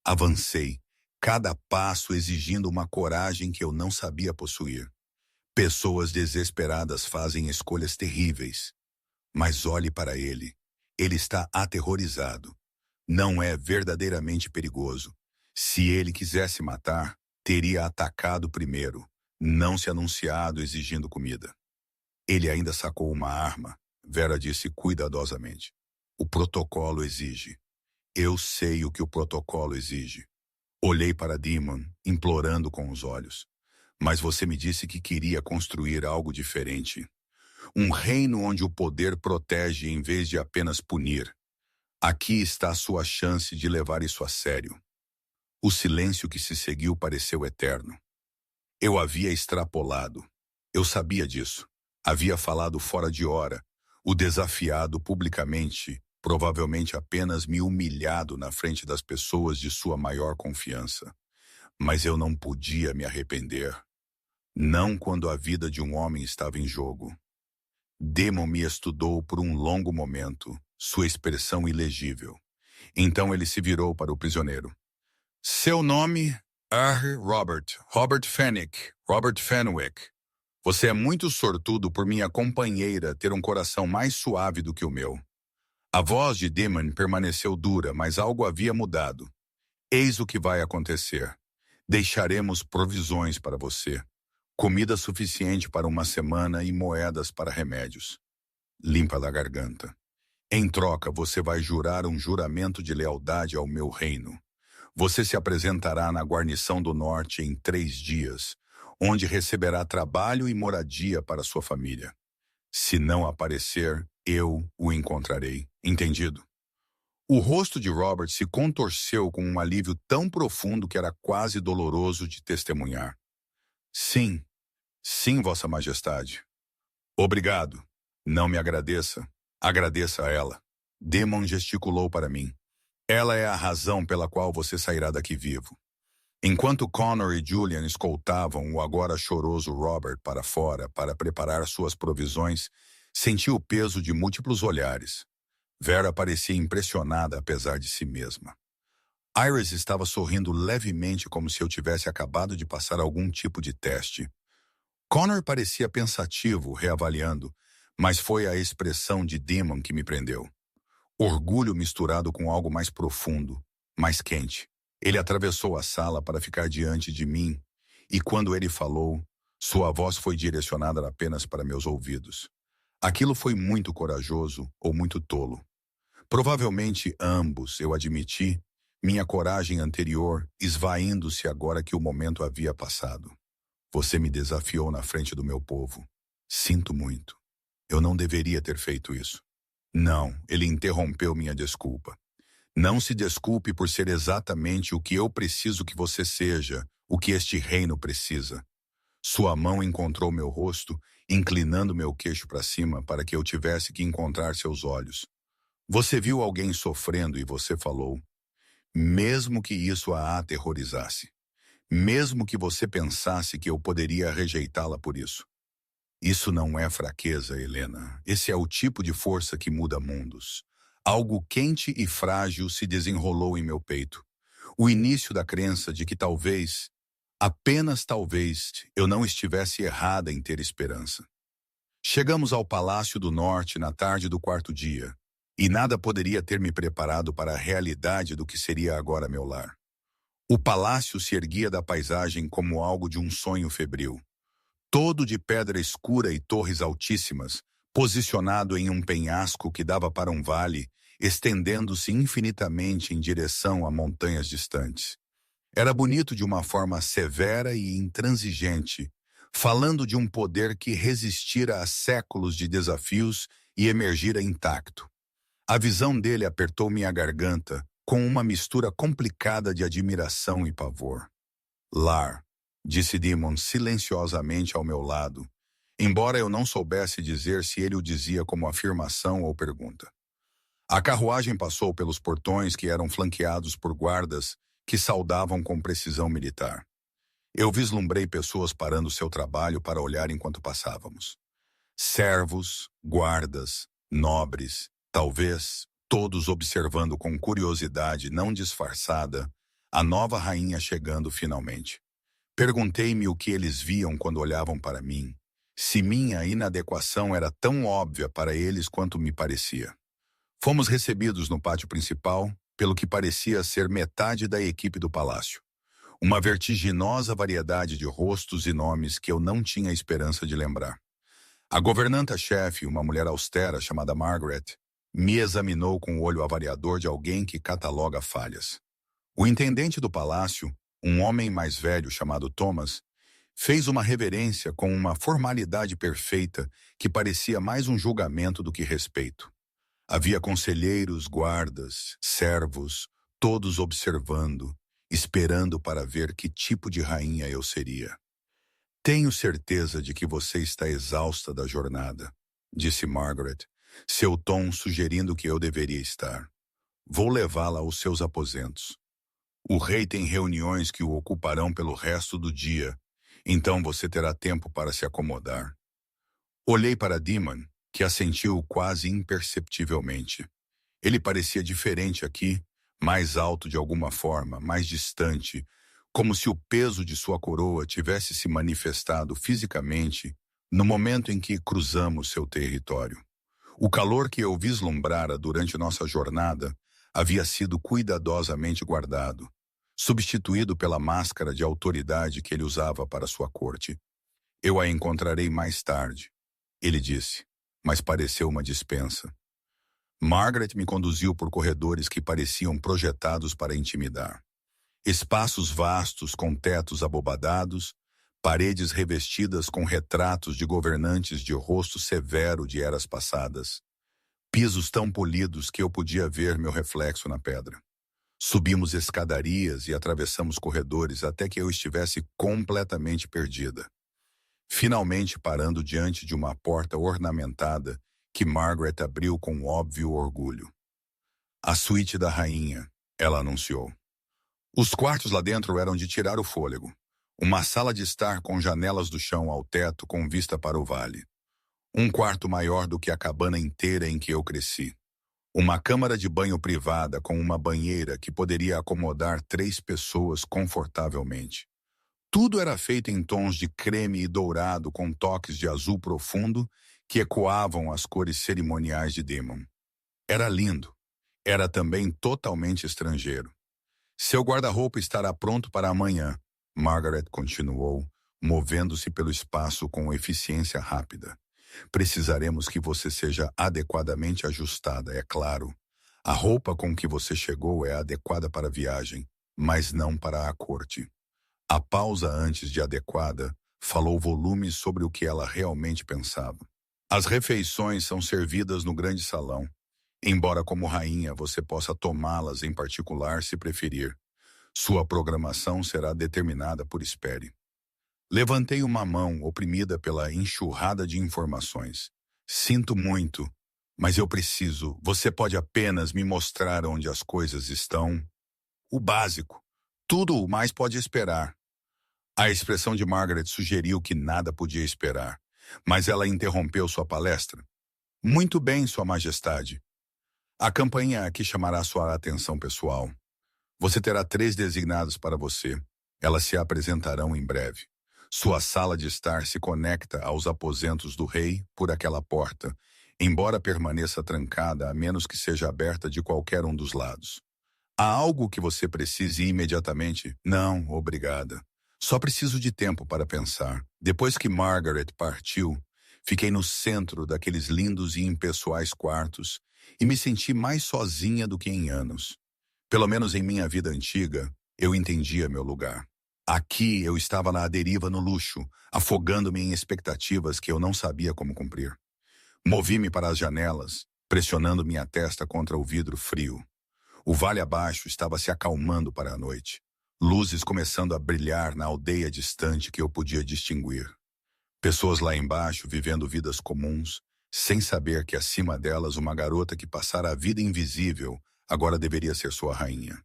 Avancei, cada passo exigindo uma coragem que eu não sabia possuir. Pessoas desesperadas fazem escolhas terríveis. Mas olhe para ele. Ele está aterrorizado. Não é verdadeiramente perigoso. Se ele quisesse matar, teria atacado primeiro, não se anunciado exigindo comida. Ele ainda sacou uma arma, Vera disse cuidadosamente. O protocolo exige. Eu sei o que o protocolo exige. Olhei para Damon, implorando com os olhos. Mas você me disse que queria construir algo diferente. Um reino onde o poder protege em vez de apenas punir. Aqui está a sua chance de levar isso a sério. O silêncio que se seguiu pareceu eterno. Eu havia extrapolado. Eu sabia disso. Havia falado fora de hora, o desafiado publicamente, provavelmente apenas me humilhado na frente das pessoas de sua maior confiança. Mas eu não podia me arrepender. Não quando a vida de um homem estava em jogo. Damon me estudou por um longo momento, sua expressão ilegível. Então ele se virou para o prisioneiro. Seu nome? Robert Fenwick. Robert Fenwick. Você é muito sortudo por minha companheira ter um coração mais suave do que o meu. A voz de Damon permaneceu dura, mas algo havia mudado. Eis o que vai acontecer. Deixaremos provisões para você. Comida suficiente para uma semana e moedas para remédios. Limpa da garganta. Em troca, você vai jurar um juramento de lealdade ao meu reino. Você se apresentará na guarnição do norte em 3 dias, onde receberá trabalho e moradia para sua família. Se não aparecer, eu o encontrarei. Entendido? O rosto de Robert se contorceu com um alívio tão profundo que era quase doloroso de testemunhar. Sim, sim, Vossa Majestade. Obrigado. Não me agradeça. Agradeça a ela. Damon gesticulou para mim. Ela é a razão pela qual você sairá daqui vivo. Enquanto Connor e Julian escoltavam o agora choroso Robert para fora para preparar suas provisões, senti o peso de múltiplos olhares. Vera parecia impressionada apesar de si mesma. Iris estava sorrindo levemente como se eu tivesse acabado de passar algum tipo de teste. Connor parecia pensativo, reavaliando, mas foi a expressão de Damon que me prendeu. Orgulho misturado com algo mais profundo, mais quente. Ele atravessou a sala para ficar diante de mim, e quando ele falou, sua voz foi direcionada apenas para meus ouvidos. Aquilo foi muito corajoso ou muito tolo. Provavelmente ambos, eu admiti, minha coragem anterior esvaindo-se agora que o momento havia passado. Você me desafiou na frente do meu povo. Sinto muito. Eu não deveria ter feito isso. Não, ele interrompeu minha desculpa. Não se desculpe por ser exatamente o que eu preciso que você seja, o que este reino precisa. Sua mão encontrou meu rosto, inclinando meu queixo para cima para que eu tivesse que encontrar seus olhos. Você viu alguém sofrendo e você falou, mesmo que isso a aterrorizasse, mesmo que você pensasse que eu poderia rejeitá-la por isso. Isso não é fraqueza, Helena. Esse é o tipo de força que muda mundos. Algo quente e frágil se desenrolou em meu peito. O início da crença de que talvez, apenas talvez, eu não estivesse errada em ter esperança. Chegamos ao Palácio do Norte na tarde do 4º dia, e nada poderia ter me preparado para a realidade do que seria agora meu lar. O palácio se erguia da paisagem como algo de um sonho febril. todo de pedra escura e torres altíssimas, posicionado em um penhasco que dava para um vale, estendendo-se infinitamente em direção a montanhas distantes. Era bonito de uma forma severa e intransigente, falando de um poder que resistira a séculos de desafios e emergira intacto. A visão dele apertou minha garganta, com uma mistura complicada de admiração e pavor. Lar, disse Demon silenciosamente ao meu lado, embora eu não soubesse dizer se ele o dizia como afirmação ou pergunta. A carruagem passou pelos portões que eram flanqueados por guardas que saudavam com precisão militar. Eu vislumbrei pessoas parando seu trabalho para olhar enquanto passávamos. Servos, guardas, nobres, talvez, todos observando com curiosidade não disfarçada a nova rainha chegando finalmente. Perguntei-me o que eles viam quando olhavam para mim, se minha inadequação era tão óbvia para eles quanto me parecia. Fomos recebidos no pátio principal, pelo que parecia ser metade da equipe do palácio. Uma vertiginosa variedade de rostos e nomes que eu não tinha esperança de lembrar. A governanta-chefe, uma mulher austera chamada Margaret, me examinou com o olho avaliador de alguém que cataloga falhas. O intendente do palácio, um homem mais velho chamado Thomas, fez uma reverência com uma formalidade perfeita que parecia mais um julgamento do que respeito. Havia conselheiros, guardas, servos, todos observando, esperando para ver que tipo de rainha eu seria. Tenho certeza de que você está exausta da jornada, disse Margaret, seu tom sugerindo que eu deveria estar. Vou levá-la aos seus aposentos. O rei tem reuniões que o ocuparão pelo resto do dia, então você terá tempo para se acomodar. Olhei para Demon, que assentiu quase imperceptivelmente. Ele parecia diferente aqui, mais alto de alguma forma, mais distante, como se o peso de sua coroa tivesse se manifestado fisicamente no momento em que cruzamos seu território. O calor que eu vislumbrara durante nossa jornada havia sido cuidadosamente guardado, substituído pela máscara de autoridade que ele usava para sua corte. Eu a encontrarei mais tarde, ele disse, mas pareceu uma dispensa. Margaret me conduziu por corredores que pareciam projetados para intimidar. Espaços vastos com tetos abobadados, paredes revestidas com retratos de governantes de rosto severo de eras passadas. Pisos tão polidos que eu podia ver meu reflexo na pedra. Subimos escadarias e atravessamos corredores até que eu estivesse completamente perdida. Finalmente parando diante de uma porta ornamentada que Margaret abriu com óbvio orgulho. A suíte da rainha, ela anunciou. Os quartos lá dentro eram de tirar o fôlego. Uma sala de estar com janelas do chão ao teto com vista para o vale. Um quarto maior do que a cabana inteira em que eu cresci. Uma câmara de banho privada com uma banheira que poderia acomodar 3 pessoas confortavelmente. Tudo era feito em tons de creme e dourado com toques de azul profundo que ecoavam as cores cerimoniais de Demon. Era lindo. Era também totalmente estrangeiro. Seu guarda-roupa estará pronto para amanhã, Margaret continuou, movendo-se pelo espaço com eficiência rápida. Precisaremos que você seja adequadamente ajustada, é claro. A roupa com que você chegou é adequada para a viagem, mas não para a corte. A pausa antes de adequada falou volumes sobre o que ela realmente pensava. As refeições são servidas no grande salão, embora como rainha você possa tomá-las em particular se preferir. Sua programação será determinada por Espere. Levantei uma mão oprimida pela enxurrada de informações. Sinto muito, mas eu preciso. Você pode apenas me mostrar onde as coisas estão? O básico. Tudo o mais pode esperar. A expressão de Margaret sugeriu que nada podia esperar, mas ela interrompeu sua palestra. Muito bem, Sua Majestade. A campanha aqui chamará sua atenção pessoal. Você terá 3 designados para você. Elas se apresentarão em breve. Sua sala de estar se conecta aos aposentos do rei por aquela porta, embora permaneça trancada a menos que seja aberta de qualquer um dos lados. Há algo que você precise imediatamente? Não, obrigada. Só preciso de tempo para pensar. Depois que Margaret partiu, fiquei no centro daqueles lindos e impessoais quartos e me senti mais sozinha do que em anos. Pelo menos em minha vida antiga, eu entendia meu lugar. Aqui eu estava na deriva no luxo, afogando-me em expectativas que eu não sabia como cumprir. Movi-me para as janelas, pressionando minha testa contra o vidro frio. O vale abaixo estava se acalmando para a noite. Luzes começando a brilhar na aldeia distante que eu podia distinguir. Pessoas lá embaixo vivendo vidas comuns, sem saber que acima delas uma garota que passara a vida invisível agora deveria ser sua rainha.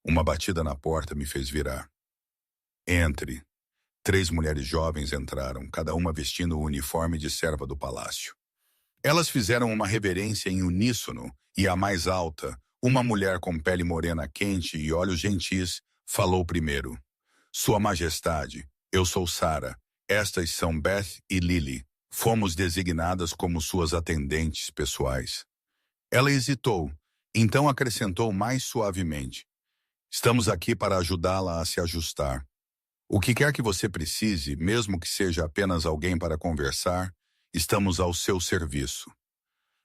Uma batida na porta me fez virar. Entre. 3 mulheres jovens entraram, cada uma vestindo o uniforme de serva do palácio. Elas fizeram uma reverência em uníssono e a mais alta, uma mulher com pele morena quente e olhos gentis, falou primeiro. Sua Majestade, eu sou Sara. Estas são Beth e Lily. Fomos designadas como suas atendentes pessoais. Ela hesitou, então acrescentou mais suavemente. Estamos aqui para ajudá-la a se ajustar. O que quer que você precise, mesmo que seja apenas alguém para conversar, estamos ao seu serviço.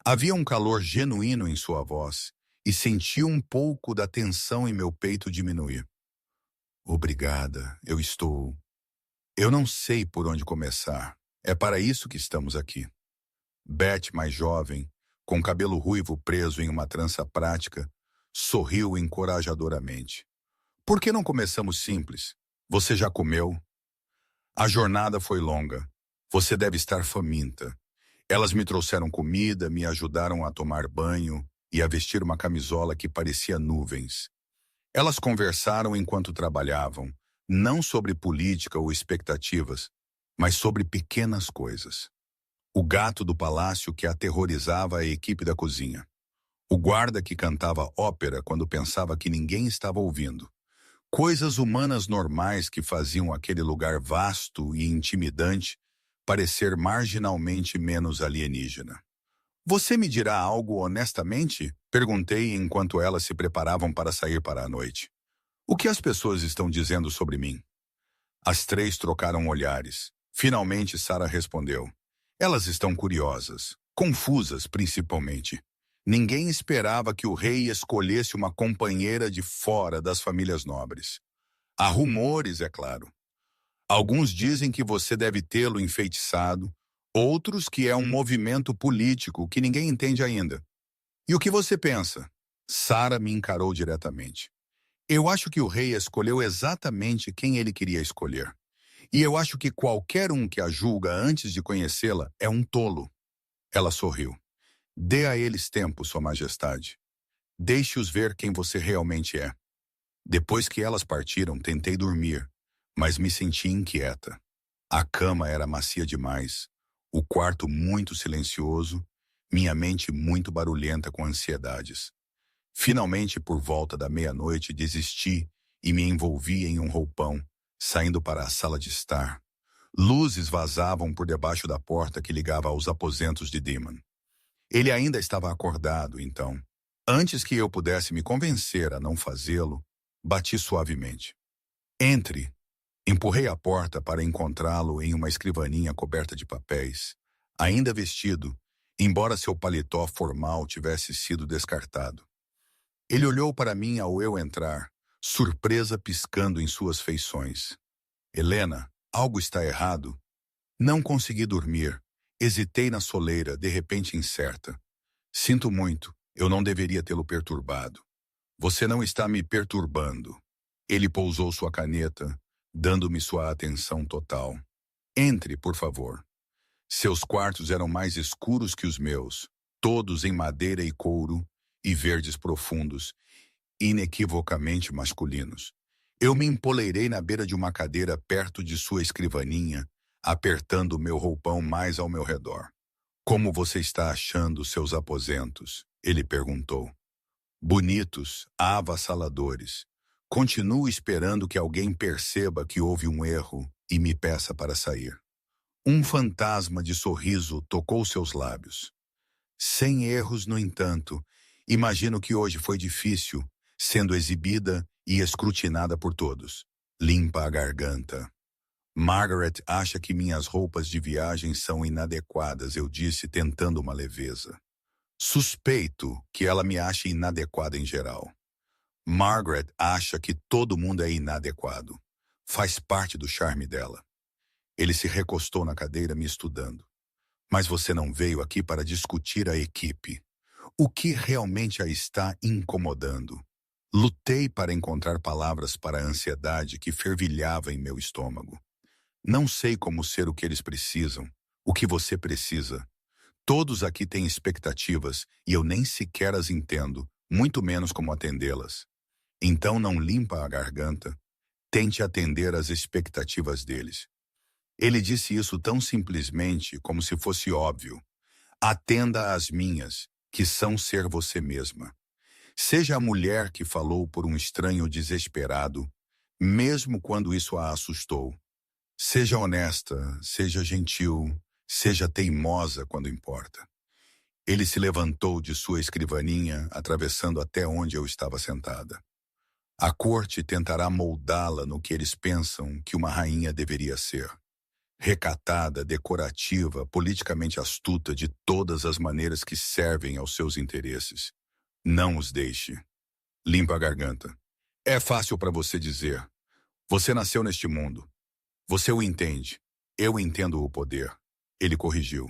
Havia um calor genuíno em sua voz e senti um pouco da tensão em meu peito diminuir. Obrigada, Eu não sei por onde começar. É para isso que estamos aqui. Beth, mais jovem, com cabelo ruivo preso em uma trança prática, sorriu encorajadoramente. Por que não começamos simples? Você já comeu? A jornada foi longa. Você deve estar faminta. Elas me trouxeram comida, me ajudaram a tomar banho e a vestir uma camisola que parecia nuvens. Elas conversaram enquanto trabalhavam, não sobre política ou expectativas, mas sobre pequenas coisas. O gato do palácio que aterrorizava a equipe da cozinha. O guarda que cantava ópera quando pensava que ninguém estava ouvindo. Coisas humanas normais que faziam aquele lugar vasto e intimidante parecer marginalmente menos alienígena. Você me dirá algo honestamente? Perguntei enquanto elas se preparavam para sair para a noite. O que as pessoas estão dizendo sobre mim? As 3 trocaram olhares. Finalmente Sara respondeu. Elas estão curiosas, confusas principalmente. Ninguém esperava que o rei escolhesse uma companheira de fora das famílias nobres. Há rumores, é claro. Alguns dizem que você deve tê-lo enfeitiçado, outros que é um movimento político que ninguém entende ainda. E o que você pensa? Sara me encarou diretamente. Eu acho que o rei escolheu exatamente quem ele queria escolher. E eu acho que qualquer um que a julga antes de conhecê-la é um tolo. Ela sorriu. Dê a eles tempo, Sua Majestade. Deixe-os ver quem você realmente é. Depois que elas partiram, tentei dormir, mas me senti inquieta. A cama era macia demais, o quarto muito silencioso, minha mente muito barulhenta com ansiedades. Finalmente, por volta da meia-noite, desisti e me envolvi em um roupão, saindo para a sala de estar. Luzes vazavam por debaixo da porta que ligava aos aposentos de Demon. Ele ainda estava acordado, então. Antes que eu pudesse me convencer a não fazê-lo, bati suavemente. Entre. Empurrei a porta para encontrá-lo em uma escrivaninha coberta de papéis, ainda vestido, embora seu paletó formal tivesse sido descartado. Ele olhou para mim ao eu entrar, surpresa piscando em suas feições. Helena, algo está errado? Não consegui dormir. Hesitei na soleira, de repente incerta. Sinto muito, eu não deveria tê-lo perturbado. Você não está me perturbando. Ele pousou sua caneta, dando-me sua atenção total. Entre, por favor. Seus quartos eram mais escuros que os meus, todos em madeira e couro e verdes profundos, inequivocamente masculinos. Eu me empoleirei na beira de uma cadeira perto de sua escrivaninha, apertando o meu roupão mais ao meu redor. Como você está achando seus aposentos? Ele perguntou. Bonitos, avassaladores. Continuo esperando que alguém perceba que houve um erro e me peça para sair. Um fantasma de sorriso tocou seus lábios. Sem erros, no entanto, imagino que hoje foi difícil, sendo exibida e escrutinada por todos. Limpa a garganta. Margaret acha que minhas roupas de viagem são inadequadas, eu disse, tentando uma leveza. Suspeito que ela me ache inadequada em geral. Margaret acha que todo mundo é inadequado. Faz parte do charme dela. Ele se recostou na cadeira me estudando. Mas você não veio aqui para discutir a equipe. O que realmente a está incomodando? Lutei para encontrar palavras para a ansiedade que fervilhava em meu estômago. Não sei como ser o que eles precisam, o que você precisa. Todos aqui têm expectativas e eu nem sequer as entendo, muito menos como atendê-las. Então não limpa a garganta. Tente atender às expectativas deles. Ele disse isso tão simplesmente como se fosse óbvio. Atenda às minhas, que são ser você mesma. Seja a mulher que falou por um estranho desesperado, mesmo quando isso a assustou. Seja honesta, seja gentil, seja teimosa quando importa. Ele se levantou de sua escrivaninha, atravessando até onde eu estava sentada. A corte tentará moldá-la no que eles pensam que uma rainha deveria ser. Recatada, decorativa, politicamente astuta de todas as maneiras que servem aos seus interesses. Não os deixe. Limpa a garganta. É fácil para você dizer. Você nasceu neste mundo. Você o entende. Eu entendo o poder. Ele corrigiu.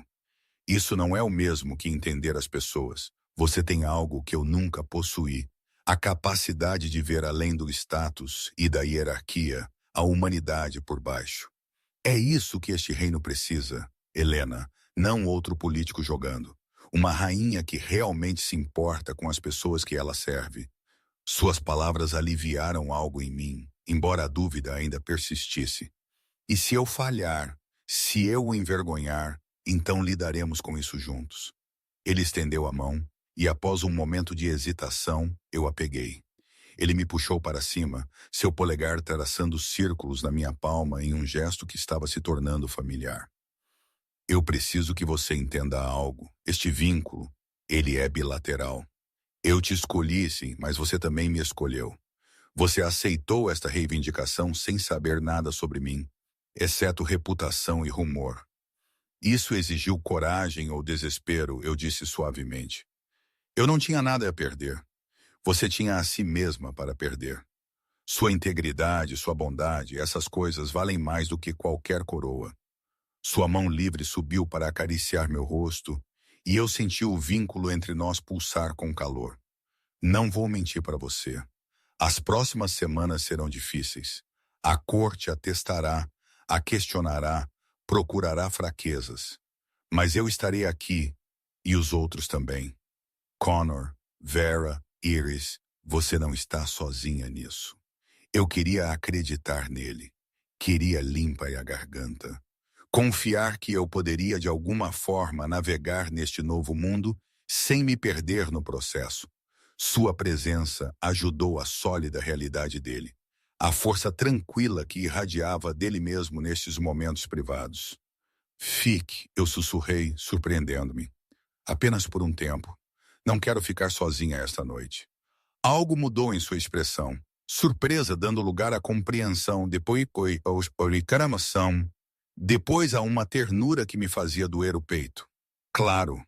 Isso não é o mesmo que entender as pessoas. Você tem algo que eu nunca possuí. A capacidade de ver além do status e da hierarquia, a humanidade por baixo. É isso que este reino precisa, Helena, não outro político jogando. Uma rainha que realmente se importa com as pessoas que ela serve. Suas palavras aliviaram algo em mim, embora a dúvida ainda persistisse. E se eu falhar, se eu o envergonhar, então lidaremos com isso juntos. Ele estendeu a mão, e após um momento de hesitação, eu a peguei. Ele me puxou para cima, seu polegar traçando círculos na minha palma em um gesto que estava se tornando familiar. Eu preciso que você entenda algo. Este vínculo, ele é bilateral. Eu te escolhi, sim, mas você também me escolheu. Você aceitou esta reivindicação sem saber nada sobre mim, exceto reputação e rumor. Isso exigiu coragem ou desespero, eu disse suavemente. Eu não tinha nada a perder. Você tinha a si mesma para perder. Sua integridade, sua bondade, essas coisas valem mais do que qualquer coroa. Sua mão livre subiu para acariciar meu rosto, e eu senti o vínculo entre nós pulsar com calor. Não vou mentir para você. As próximas semanas serão difíceis. A corte a testará, a questionará, procurará fraquezas. Mas eu estarei aqui, e os outros também. Connor, Vera, Iris, você não está sozinha nisso. Eu queria acreditar nele. Queria limpa a garganta. Confiar que eu poderia de alguma forma navegar neste novo mundo sem me perder no processo. Sua presença ajudou a sólida realidade dele. A força tranquila que irradiava dele mesmo nestes momentos privados. Fique, eu sussurrei, surpreendendo-me. Apenas por um tempo. Não quero ficar sozinha esta noite. Algo mudou em sua expressão. Surpresa dando lugar à compreensão, depois depois a uma ternura que me fazia doer o peito. Claro,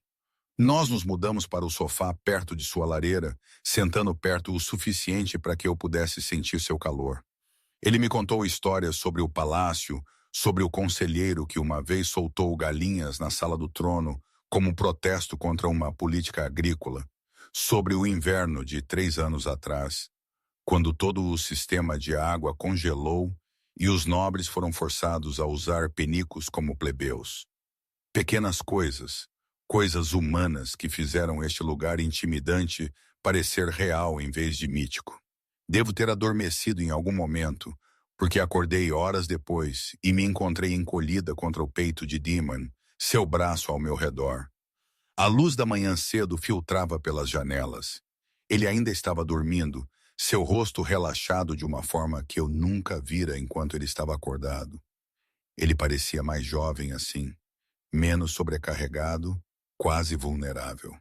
nós nos mudamos para o sofá perto de sua lareira, sentando perto o suficiente para que eu pudesse sentir seu calor. Ele me contou histórias sobre o palácio, sobre o conselheiro que uma vez soltou galinhas na sala do trono como protesto contra uma política agrícola, sobre o inverno de 3 anos atrás, quando todo o sistema de água congelou e os nobres foram forçados a usar penicos como plebeus. Pequenas coisas, coisas humanas que fizeram este lugar intimidante parecer real em vez de mítico. Devo ter adormecido em algum momento, porque acordei horas depois e me encontrei encolhida contra o peito de Demon, seu braço ao meu redor. A luz da manhã cedo filtrava pelas janelas. Ele ainda estava dormindo, seu rosto relaxado de uma forma que eu nunca vira enquanto ele estava acordado. Ele parecia mais jovem assim, menos sobrecarregado, quase vulnerável.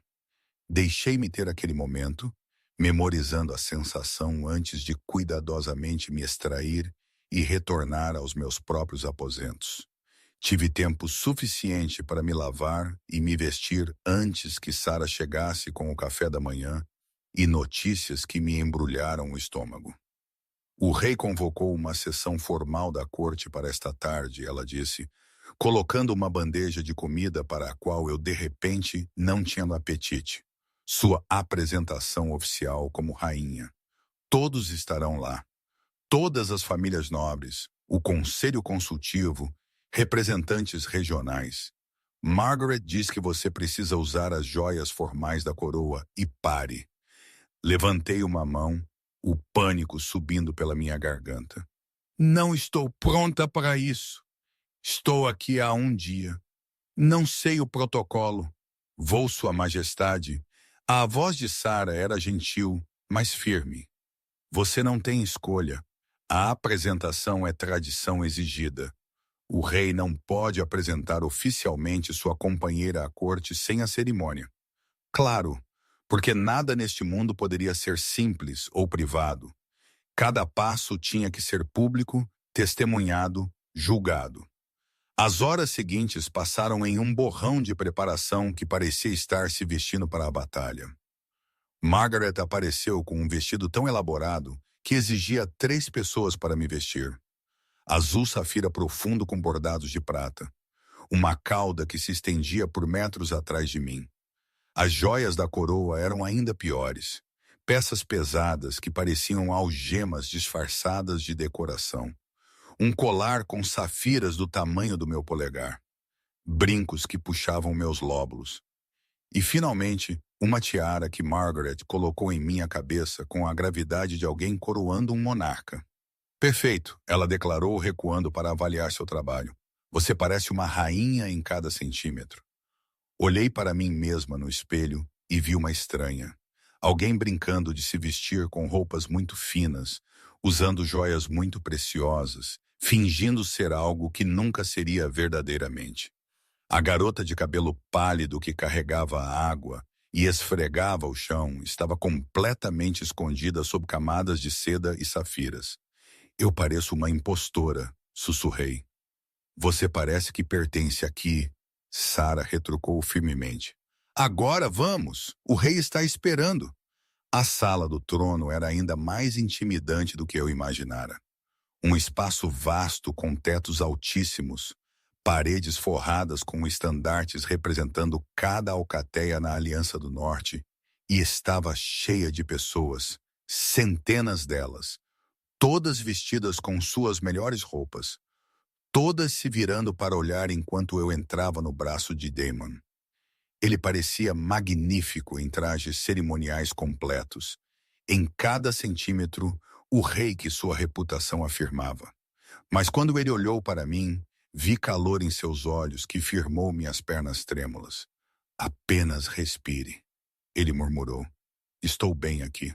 Deixei-me ter aquele momento, memorizando a sensação antes de cuidadosamente me extrair e retornar aos meus próprios aposentos. Tive tempo suficiente para me lavar e me vestir antes que Sara chegasse com o café da manhã e notícias que me embrulharam o estômago. O rei convocou uma sessão formal da corte para esta tarde, ela disse, colocando uma bandeja de comida para a qual eu de repente não tinha apetite. Sua apresentação oficial como rainha. Todos estarão lá. Todas as famílias nobres, o conselho consultivo, representantes regionais. Margaret diz que você precisa usar as joias formais da coroa e pare. Levantei uma mão, o pânico subindo pela minha garganta. Não estou pronta para isso. Estou aqui há um dia. Não sei o protocolo. Vou, Sua Majestade. A voz de Sara era gentil, mas firme. Você não tem escolha. A apresentação é tradição exigida. O rei não pode apresentar oficialmente sua companheira à corte sem a cerimônia. Claro, porque nada neste mundo poderia ser simples ou privado. Cada passo tinha que ser público, testemunhado, julgado. As horas seguintes passaram em um borrão de preparação que parecia estar se vestindo para a batalha. Margaret apareceu com um vestido tão elaborado que exigia 3 pessoas para me vestir. Azul safira profundo com bordados de prata. Uma cauda que se estendia por metros atrás de mim. As joias da coroa eram ainda piores. Peças pesadas que pareciam algemas disfarçadas de decoração. Um colar com safiras do tamanho do meu polegar. Brincos que puxavam meus lóbulos. E, finalmente, uma tiara que Margaret colocou em minha cabeça com a gravidade de alguém coroando um monarca. Perfeito, ela declarou recuando para avaliar seu trabalho. Você parece uma rainha em cada centímetro. Olhei para mim mesma no espelho e vi uma estranha. Alguém brincando de se vestir com roupas muito finas, usando joias muito preciosas, fingindo ser algo que nunca seria verdadeiramente. A garota de cabelo pálido que carregava a água e esfregava o chão estava completamente escondida sob camadas de seda e safiras. Eu pareço uma impostora, sussurrei. Você parece que pertence aqui, Sara retrucou firmemente. Agora vamos, o rei está esperando. A sala do trono era ainda mais intimidante do que eu imaginara. Um espaço vasto com tetos altíssimos, paredes forradas com estandartes representando cada alcateia na Aliança do Norte, e estava cheia de pessoas, centenas delas, todas vestidas com suas melhores roupas, todas se virando para olhar enquanto eu entrava no braço de Daemon. Ele parecia magnífico em trajes cerimoniais completos. Em cada centímetro, o rei que sua reputação afirmava. Mas quando ele olhou para mim, vi calor em seus olhos que firmou minhas pernas trêmulas. Apenas respire, ele murmurou. Estou bem aqui.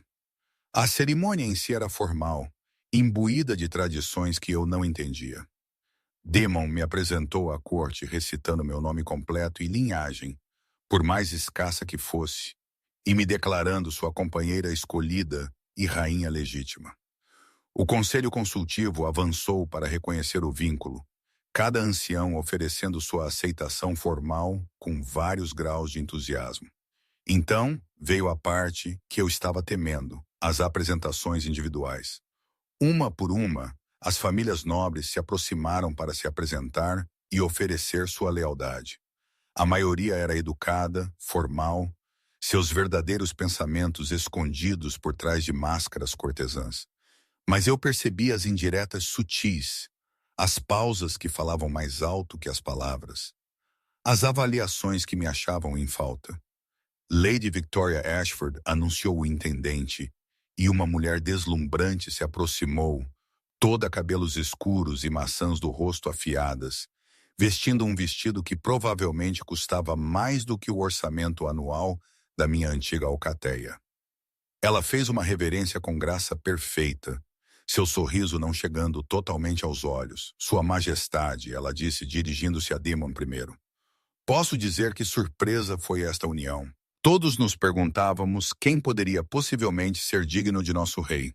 A cerimônia em si era formal, imbuída de tradições que eu não entendia. Daemon me apresentou à corte recitando meu nome completo e linhagem, por mais escassa que fosse, e me declarando sua companheira escolhida e rainha legítima. O conselho consultivo avançou para reconhecer o vínculo, cada ancião oferecendo sua aceitação formal com vários graus de entusiasmo. Então veio a parte que eu estava temendo, as apresentações individuais. Uma por uma, as famílias nobres se aproximaram para se apresentar e oferecer sua lealdade. A maioria era educada, formal, seus verdadeiros pensamentos escondidos por trás de máscaras cortesãs. Mas eu percebi as indiretas sutis, as pausas que falavam mais alto que as palavras, as avaliações que me achavam em falta. Lady Victoria Ashford anunciou o intendente e uma mulher deslumbrante se aproximou, toda cabelos escuros e maçãs do rosto afiadas, vestindo um vestido que provavelmente custava mais do que o orçamento anual da minha antiga alcateia. Ela fez uma reverência com graça perfeita, seu sorriso não chegando totalmente aos olhos. Sua Majestade, ela disse, dirigindo-se a Daemon primeiro. Posso dizer que surpresa foi esta união. Todos nos perguntávamos quem poderia possivelmente ser digno de nosso rei.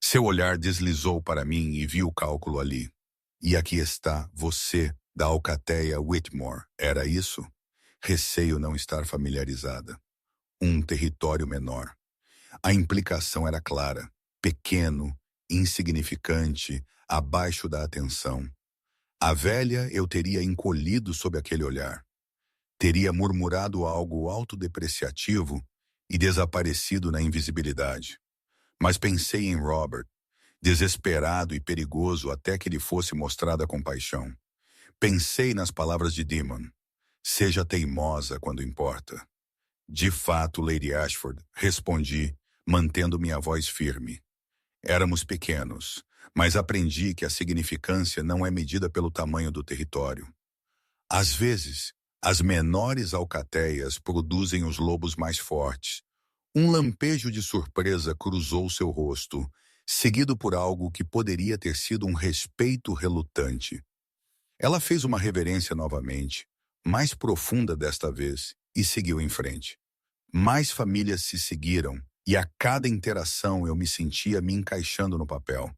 Seu olhar deslizou para mim e viu o cálculo ali. E aqui está você, da Alcateia Whitmore. Era isso? Receio não estar familiarizada. Um território menor. A implicação era clara. Pequeno, insignificante, abaixo da atenção. A velha eu teria encolhido sob aquele olhar. Teria murmurado algo autodepreciativo e desaparecido na invisibilidade. Mas pensei em Robert, desesperado e perigoso até que lhe fosse mostrada compaixão. Pensei nas palavras de Demon. Seja teimosa quando importa. De fato, Lady Ashford, respondi, mantendo minha voz firme. Éramos pequenos, mas aprendi que a significância não é medida pelo tamanho do território. Às vezes, as menores alcateias produzem os lobos mais fortes. Um lampejo de surpresa cruzou seu rosto, seguido por algo que poderia ter sido um respeito relutante. Ela fez uma reverência novamente, mais profunda desta vez, e seguiu em frente. Mais famílias se seguiram, e a cada interação eu me sentia me encaixando no papel.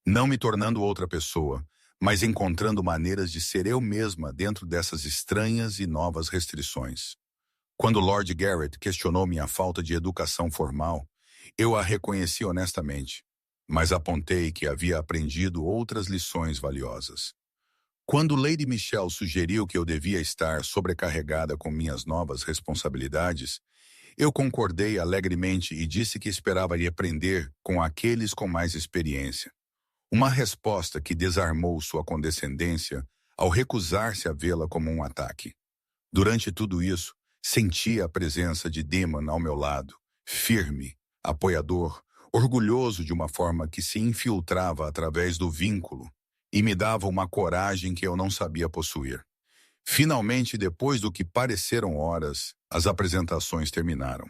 Não me tornando outra pessoa, mas encontrando maneiras de ser eu mesma dentro dessas estranhas e novas restrições. Quando Lord Garrett questionou minha falta de educação formal, eu a reconheci honestamente, mas apontei que havia aprendido outras lições valiosas. Quando Lady Michelle sugeriu que eu devia estar sobrecarregada com minhas novas responsabilidades, eu concordei alegremente e disse que esperava ir aprender com aqueles com mais experiência. Uma resposta que desarmou sua condescendência ao recusar-se a vê-la como um ataque. Durante tudo isso, sentia a presença de Demon ao meu lado, firme, apoiador, orgulhoso de uma forma que se infiltrava através do vínculo e me dava uma coragem que eu não sabia possuir. Finalmente, depois do que pareceram horas, as apresentações terminaram.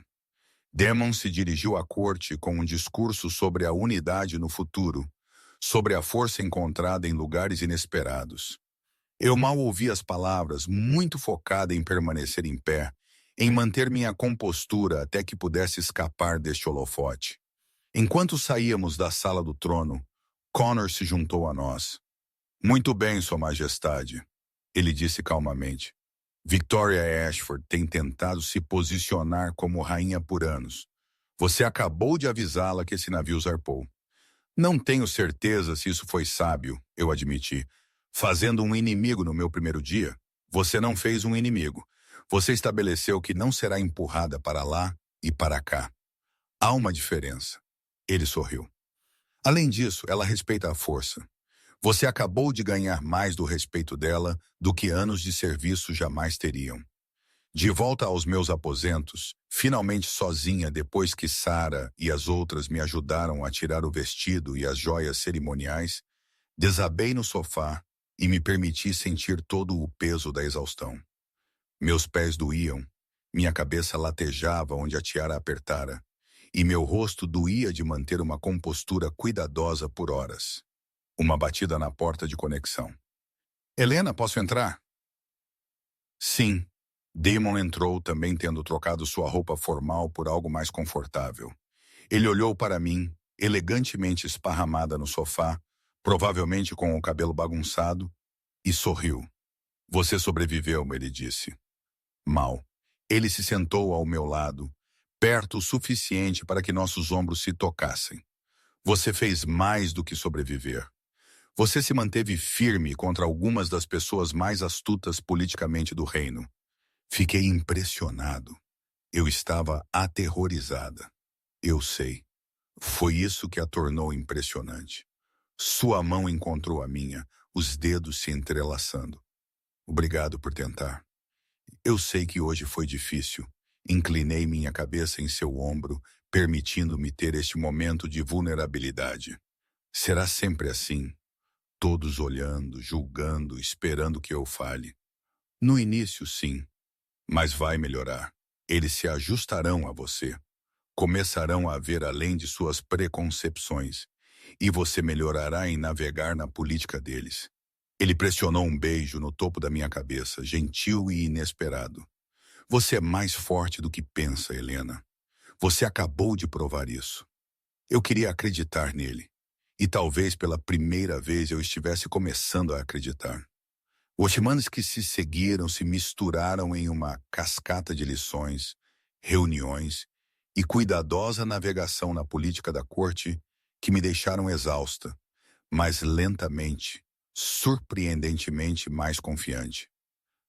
Demon se dirigiu à corte com um discurso sobre a unidade no futuro, sobre a força encontrada em lugares inesperados. Eu mal ouvi as palavras, muito focada em permanecer em pé, em manter minha compostura até que pudesse escapar deste holofote. Enquanto saíamos da sala do trono, Connor se juntou a nós. Muito bem, Sua Majestade, ele disse calmamente. Victoria Ashford tem tentado se posicionar como rainha por anos. Você acabou de avisá-la que esse navio zarpou. Não tenho certeza se isso foi sábio, eu admiti. Fazendo um inimigo no meu primeiro dia, você não fez um inimigo. Você estabeleceu que não será empurrada para lá e para cá. Há uma diferença. Ele sorriu. Além disso, ela respeita a força. Você acabou de ganhar mais do respeito dela do que anos de serviço jamais teriam. De volta aos meus aposentos, finalmente sozinha depois que Sarah e as outras me ajudaram a tirar o vestido e as joias cerimoniais, desabei no sofá e me permiti sentir todo o peso da exaustão. Meus pés doíam, minha cabeça latejava onde a tiara apertara, e meu rosto doía de manter uma compostura cuidadosa por horas. Uma batida na porta de conexão. Helena, posso entrar? Sim. Damon entrou, também tendo trocado sua roupa formal por algo mais confortável. Ele olhou para mim, elegantemente esparramada no sofá, provavelmente com o cabelo bagunçado, e sorriu. Você sobreviveu, ele disse. Mal. Ele se sentou ao meu lado, perto o suficiente para que nossos ombros se tocassem. Você fez mais do que sobreviver. Você se manteve firme contra algumas das pessoas mais astutas politicamente do reino. Fiquei impressionado. Eu estava aterrorizada. Eu sei. Foi isso que a tornou impressionante. Sua mão encontrou a minha, os dedos se entrelaçando. Obrigado por tentar. Eu sei que hoje foi difícil. Inclinei minha cabeça em seu ombro, permitindo-me ter este momento de vulnerabilidade. Será sempre assim. Todos olhando, julgando, esperando que eu fale. No início, sim. Mas vai melhorar. Eles se ajustarão a você. Começarão a ver além de suas preconcepções. E você melhorará em navegar na política deles. Ele pressionou um beijo no topo da minha cabeça, gentil e inesperado. Você é mais forte do que pensa, Helena. Você acabou de provar isso. Eu queria acreditar nele. E talvez pela primeira vez eu estivesse começando a acreditar. Os semanas que se seguiram se misturaram em uma cascata de lições, reuniões e cuidadosa navegação na política da corte que me deixaram exausta, mas lentamente, surpreendentemente mais confiante.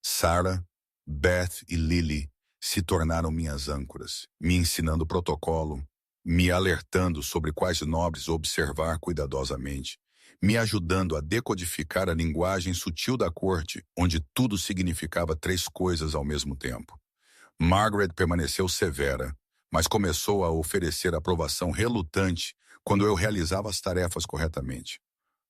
Sarah, Beth e Lily se tornaram minhas âncoras, me ensinando protocolo, me alertando sobre quais nobres observar cuidadosamente, me ajudando a decodificar a linguagem sutil da corte, onde tudo significava três coisas ao mesmo tempo. Margaret permaneceu severa, mas começou a oferecer aprovação relutante quando eu realizava as tarefas corretamente.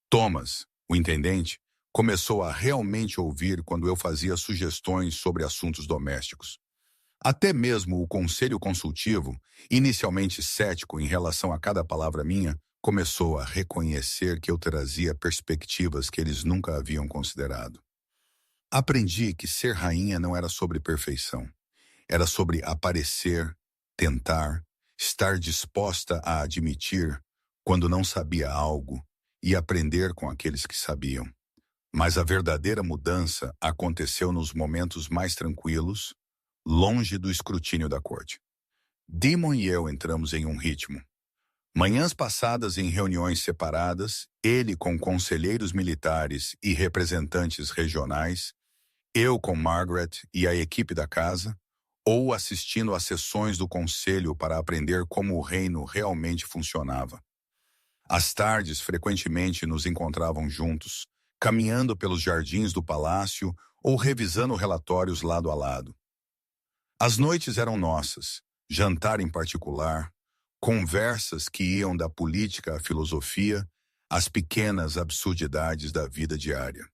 Thomas, o intendente, começou a realmente ouvir quando eu fazia sugestões sobre assuntos domésticos. Até mesmo o conselho consultivo, inicialmente cético em relação a cada palavra minha, começou a reconhecer que eu trazia perspectivas que eles nunca haviam considerado. Aprendi que ser rainha não era sobre perfeição. Era sobre aparecer, tentar, estar disposta a admitir quando não sabia algo e aprender com aqueles que sabiam. Mas a verdadeira mudança aconteceu nos momentos mais tranquilos, longe do escrutínio da corte. Damon e eu entramos em um ritmo. Manhãs passadas em reuniões separadas, ele com conselheiros militares e representantes regionais, eu com Margaret e a equipe da casa, ou assistindo às sessões do conselho para aprender como o reino realmente funcionava. Às tardes, frequentemente nos encontravam juntos, caminhando pelos jardins do palácio ou revisando relatórios lado a lado. As noites eram nossas, jantar em particular, conversas que iam da política à filosofia, às pequenas absurdidades da vida diária.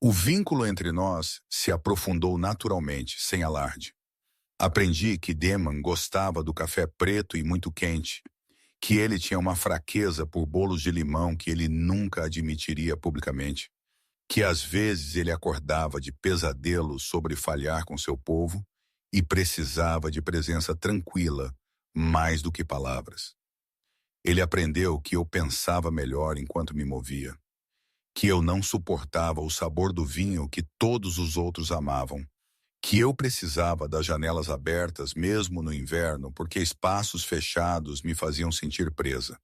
O vínculo entre nós se aprofundou naturalmente, sem alarde. Aprendi que Damon gostava do café preto e muito quente, que ele tinha uma fraqueza por bolos de limão que ele nunca admitiria publicamente, que às vezes ele acordava de pesadelos sobre falhar com seu povo e precisava de presença tranquila, mais do que palavras. Ele aprendeu que eu pensava melhor enquanto me movia, que eu não suportava o sabor do vinho que todos os outros amavam, que eu precisava das janelas abertas mesmo no inverno porque espaços fechados me faziam sentir presa.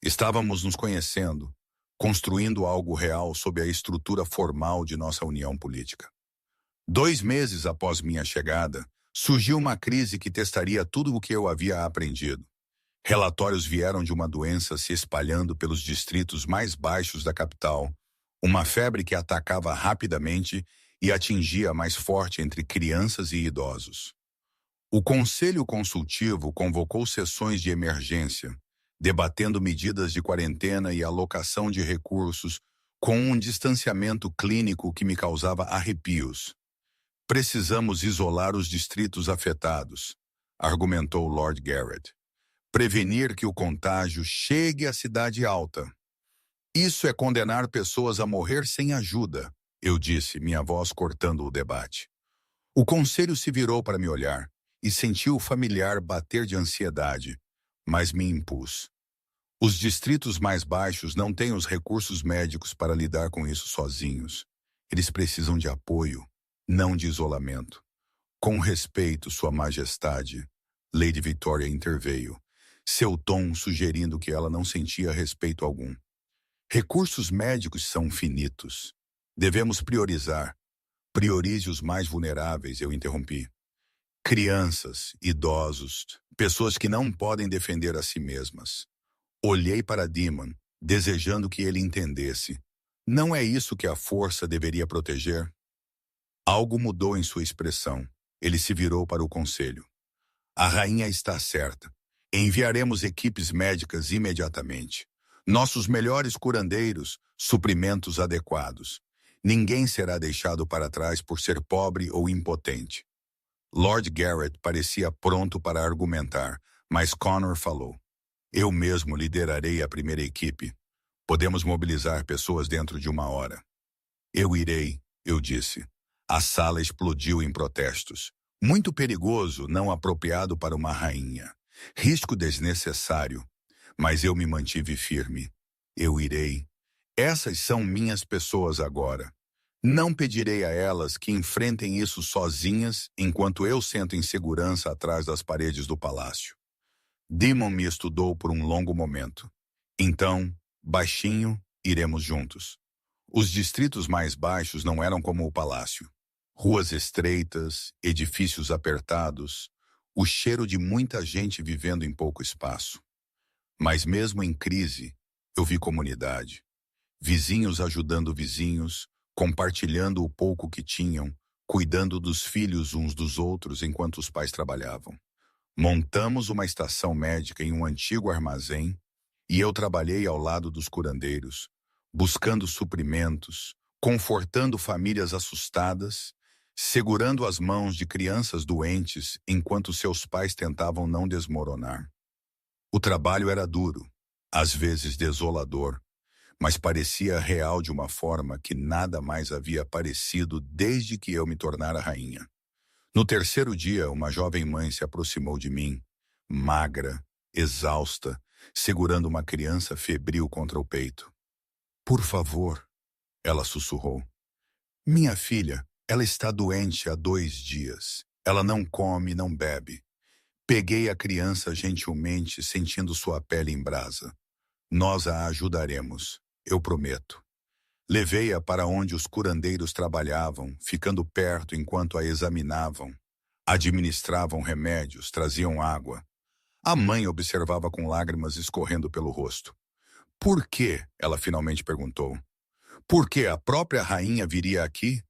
Estávamos nos conhecendo, construindo algo real sob a estrutura formal de nossa união política. 2 meses após minha chegada, surgiu uma crise que testaria tudo o que eu havia aprendido. Relatórios vieram de uma doença se espalhando pelos distritos mais baixos da capital, uma febre que atacava rapidamente e atingia mais forte entre crianças e idosos. O Conselho Consultivo convocou sessões de emergência, debatendo medidas de quarentena e alocação de recursos com um distanciamento clínico que me causava arrepios. Precisamos isolar os distritos afetados, argumentou Lord Garrett. Prevenir que o contágio chegue à cidade alta. Isso é condenar pessoas a morrer sem ajuda, eu disse, minha voz cortando o debate. O conselho se virou para me olhar e senti o familiar bater de ansiedade, mas me impus. Os distritos mais baixos não têm os recursos médicos para lidar com isso sozinhos. Eles precisam de apoio, não de isolamento. Com respeito, Sua Majestade, Lady Victoria interveio, seu tom sugerindo que ela não sentia respeito algum. Recursos médicos são finitos. Devemos priorizar. Priorize os mais vulneráveis, eu interrompi. Crianças, idosos, pessoas que não podem defender a si mesmas. Olhei para Damon, desejando que ele entendesse. Não é isso que a força deveria proteger? Algo mudou em sua expressão. Ele se virou para o conselho. A rainha está certa. Enviaremos equipes médicas imediatamente. Nossos melhores curandeiros, suprimentos adequados. Ninguém será deixado para trás por ser pobre ou impotente. Lord Garrett parecia pronto para argumentar, mas Connor falou. Eu mesmo liderarei a primeira equipe. Podemos mobilizar pessoas dentro de 1 hora. Eu irei, eu disse. A sala explodiu em protestos. Muito perigoso, não apropriado para uma rainha. Risco desnecessário. Mas eu me mantive firme. Eu irei. Essas são minhas pessoas agora. Não pedirei a elas que enfrentem isso sozinhas enquanto eu sento em segurança atrás das paredes do palácio. Demon me estudou por um longo momento. Então, baixinho, iremos juntos. Os distritos mais baixos não eram como o palácio. Ruas estreitas, edifícios apertados, o cheiro de muita gente vivendo em pouco espaço. Mas mesmo em crise, eu vi comunidade. Vizinhos ajudando vizinhos, compartilhando o pouco que tinham, cuidando dos filhos uns dos outros enquanto os pais trabalhavam. Montamos uma estação médica em um antigo armazém e eu trabalhei ao lado dos curandeiros, buscando suprimentos, confortando famílias assustadas, segurando as mãos de crianças doentes enquanto seus pais tentavam não desmoronar. O trabalho era duro, às vezes desolador, mas parecia real de uma forma que nada mais havia parecido desde que eu me tornara rainha. No terceiro dia, uma jovem mãe se aproximou de mim, magra, exausta, segurando uma criança febril contra o peito. Por favor, ela sussurrou. Minha filha, ela está doente há 2 dias. Ela não come, não bebe. Peguei a criança gentilmente, sentindo sua pele em brasa. Nós a ajudaremos, eu prometo. Levei-a para onde os curandeiros trabalhavam, ficando perto enquanto a examinavam. Administravam remédios, traziam água. A mãe observava com lágrimas escorrendo pelo rosto. Por quê? Ela finalmente perguntou. Por que a própria rainha viria aqui?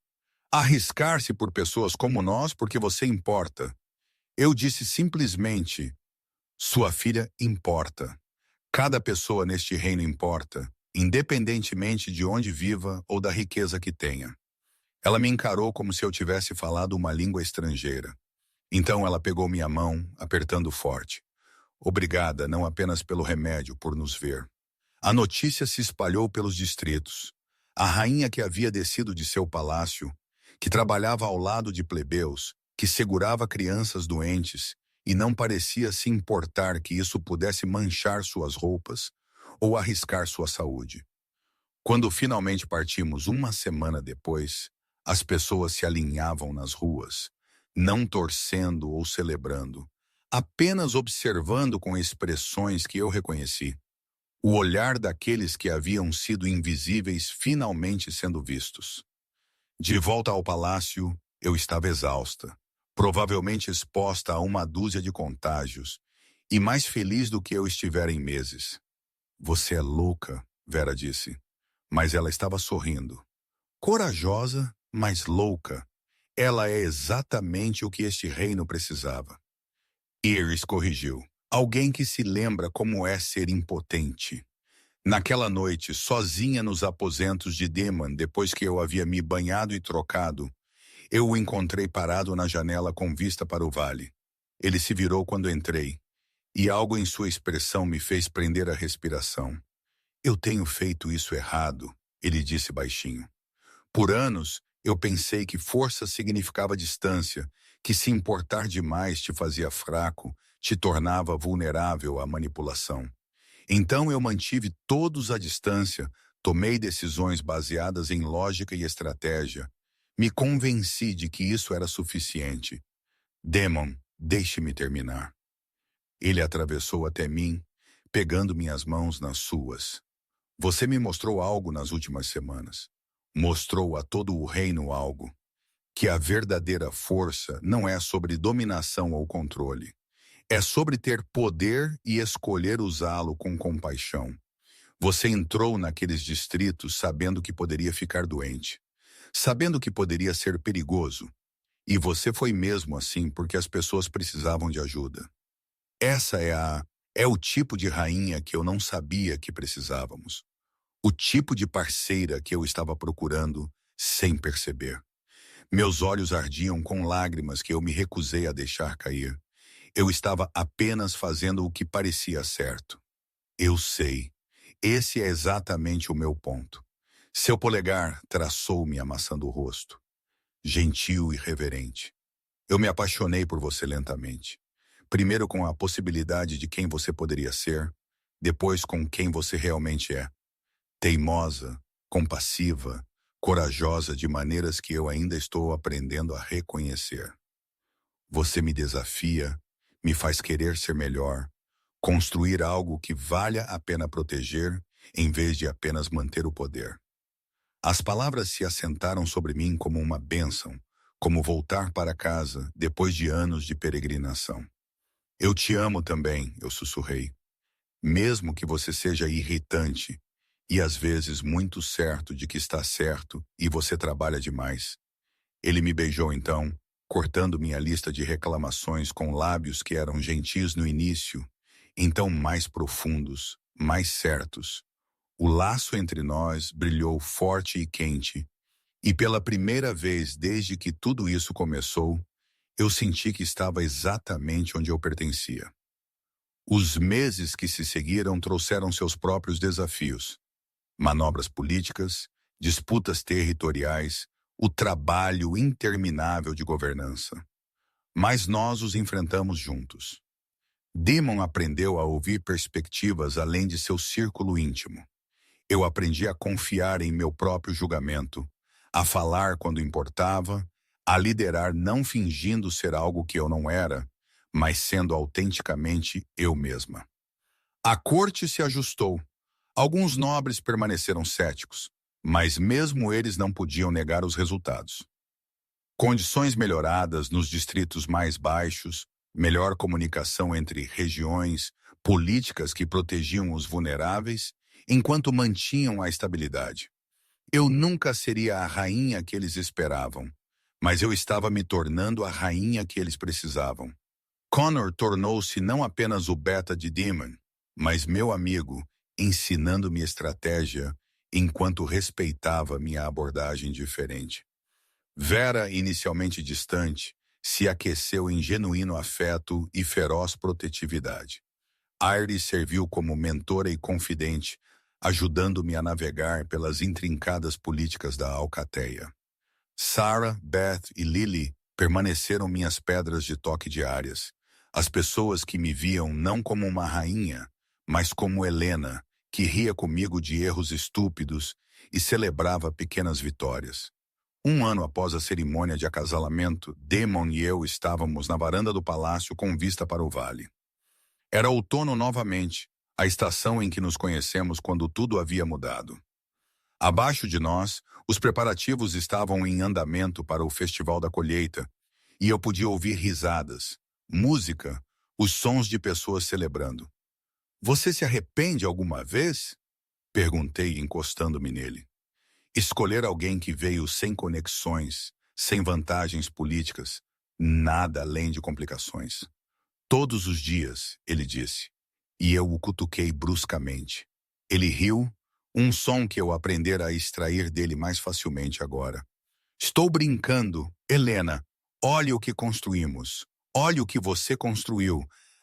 Arriscar-se por pessoas como nós porque você importa. Eu disse simplesmente, sua filha importa. Cada pessoa neste reino importa, independentemente de onde viva ou da riqueza que tenha. Ela me encarou como se eu tivesse falado uma língua estrangeira. Então ela pegou minha mão, apertando forte. Obrigada, não apenas pelo remédio, por nos ver. A notícia se espalhou pelos distritos. A rainha que havia descido de seu palácio, que trabalhava ao lado de plebeus, que segurava crianças doentes e não parecia se importar que isso pudesse manchar suas roupas ou arriscar sua saúde. Quando finalmente partimos uma semana depois, as pessoas se alinhavam nas ruas, não torcendo ou celebrando, apenas observando com expressões que eu reconheci. O olhar daqueles que haviam sido invisíveis finalmente sendo vistos. De volta ao palácio, eu estava exausta, provavelmente exposta a uma dúzia de contágios, e mais feliz do que eu estivera em meses. Você é louca, Vera disse, mas ela estava sorrindo. Corajosa, mas louca. Ela é exatamente o que este reino precisava. Iris corrigiu. Alguém que se lembra como é ser impotente. Naquela noite, sozinha nos aposentos de Demon, depois que eu havia me banhado e trocado, eu o encontrei parado na janela com vista para o vale. Ele se virou quando entrei, e algo em sua expressão me fez prender a respiração. Eu tenho feito isso errado, ele disse baixinho. Por anos, eu pensei que força significava distância, que se importar demais te fazia fraco, te tornava vulnerável à manipulação. Então eu mantive todos à distância, tomei decisões baseadas em lógica e estratégia. Me convenci de que isso era suficiente. Demon, deixe-me terminar. Ele atravessou até mim, pegando minhas mãos nas suas. Você me mostrou algo nas últimas semanas. Mostrou a todo o reino algo. Que a verdadeira força não é sobre dominação ou controle. É sobre ter poder e escolher usá-lo com compaixão. Você entrou naqueles distritos sabendo que poderia ficar doente, sabendo que poderia ser perigoso. E você foi mesmo assim porque as pessoas precisavam de ajuda. Essa é o tipo de rainha que eu não sabia que precisávamos. O tipo de parceira que eu estava procurando sem perceber. Meus olhos ardiam com lágrimas que eu me recusei a deixar cair. Eu estava apenas fazendo o que parecia certo. Eu sei. Esse é exatamente o meu ponto. Seu polegar traçou-me amassando o rosto. Gentil e reverente. Eu me apaixonei por você lentamente. Primeiro com a possibilidade de quem você poderia ser, depois com quem você realmente é. Teimosa, compassiva, corajosa de maneiras que eu ainda estou aprendendo a reconhecer. Você me desafia, me faz querer ser melhor, construir algo que valha a pena proteger, em vez de apenas manter o poder. As palavras se assentaram sobre mim como uma bênção, como voltar para casa depois de anos de peregrinação. Eu te amo também, eu sussurrei. Mesmo que você seja irritante e às vezes muito certo de que está certo e você trabalha demais. Ele me beijou então, cortando minha lista de reclamações com lábios que eram gentis no início, então mais profundos, mais certos. O laço entre nós brilhou forte e quente, e pela primeira vez desde que tudo isso começou, eu senti que estava exatamente onde eu pertencia. Os meses que se seguiram trouxeram seus próprios desafios. Manobras políticas, disputas territoriais, o trabalho interminável de governança. Mas nós os enfrentamos juntos. Damon aprendeu a ouvir perspectivas além de seu círculo íntimo. Eu aprendi a confiar em meu próprio julgamento, a falar quando importava, a liderar não fingindo ser algo que eu não era, mas sendo autenticamente eu mesma. A corte se ajustou. Alguns nobres permaneceram céticos, mas mesmo eles não podiam negar os resultados. Condições melhoradas nos distritos mais baixos, melhor comunicação entre regiões, políticas que protegiam os vulneráveis, enquanto mantinham a estabilidade. Eu nunca seria a rainha que eles esperavam, mas eu estava me tornando a rainha que eles precisavam. Connor tornou-se não apenas o beta de Damon, mas meu amigo, ensinando-me estratégia enquanto respeitava minha abordagem diferente. Vera, inicialmente distante, se aqueceu em genuíno afeto e feroz protetividade. Iris serviu como mentora e confidente, ajudando-me a navegar pelas intrincadas políticas da Alcateia. Sarah, Beth e Lily permaneceram minhas pedras de toque diárias, as pessoas que me viam não como uma rainha, mas como Helena, que ria comigo de erros estúpidos e celebrava pequenas vitórias. Um ano após a cerimônia de acasalamento, Damon e eu estávamos na varanda do palácio com vista para o vale. Era outono novamente, a estação em que nos conhecemos quando tudo havia mudado. Abaixo de nós, os preparativos estavam em andamento para o Festival da Colheita, e eu podia ouvir risadas, música, os sons de pessoas celebrando. Você se arrepende alguma vez? Perguntei, encostando-me nele. Escolher alguém que veio sem conexões, sem vantagens políticas, nada além de complicações. Todos os dias, ele disse, e eu o cutuquei bruscamente. Ele riu, um som que eu aprendera a extrair dele mais facilmente agora. Estou brincando, Helena. Olhe o que construímos. Olhe o que você construiu.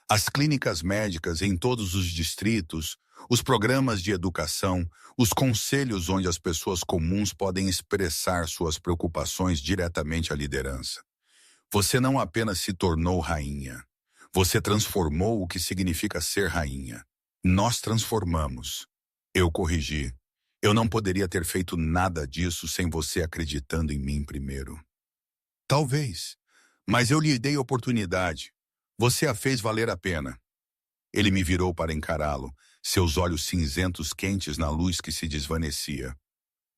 As clínicas médicas em todos os distritos, os programas de educação, os conselhos onde as pessoas comuns podem expressar suas preocupações diretamente à liderança. Você não apenas se tornou rainha. Você transformou o que significa ser rainha. Nós transformamos. Eu corrigi. Eu não poderia ter feito nada disso sem você acreditando em mim primeiro. Talvez, mas eu lhe dei oportunidade. Você a fez valer a pena. Ele me virou para encará-lo, seus olhos cinzentos quentes na luz que se desvanecia.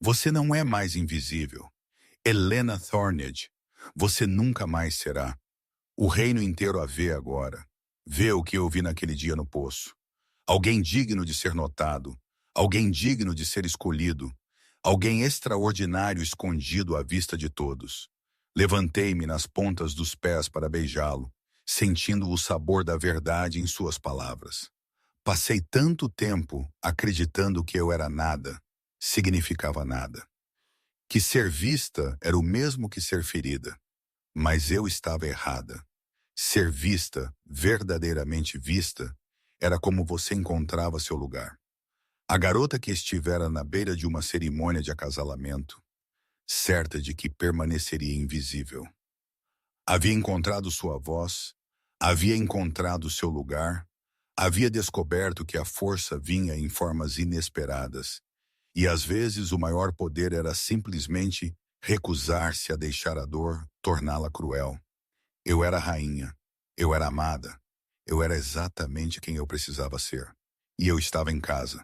Você não é mais invisível. Helena Thornage, você nunca mais será. O reino inteiro a vê agora. Vê o que eu vi naquele dia no poço. Alguém digno de ser notado. Alguém digno de ser escolhido. Alguém extraordinário escondido à vista de todos. Levantei-me nas pontas dos pés para beijá-lo, sentindo o sabor da verdade em suas palavras. Passei tanto tempo acreditando que eu era nada, significava nada. Que ser vista era o mesmo que ser ferida. Mas eu estava errada. Ser vista, verdadeiramente vista, era como você encontrava seu lugar. A garota que estivera na beira de uma cerimônia de acasalamento, certa de que permaneceria invisível. Havia encontrado sua voz, havia encontrado seu lugar, Havia descoberto que a força vinha em formas inesperadas, e às vezes o maior poder era simplesmente recusar-se a deixar a dor torná-la cruel. Eu era rainha, eu era amada, eu era exatamente quem eu precisava ser. E eu estava em casa.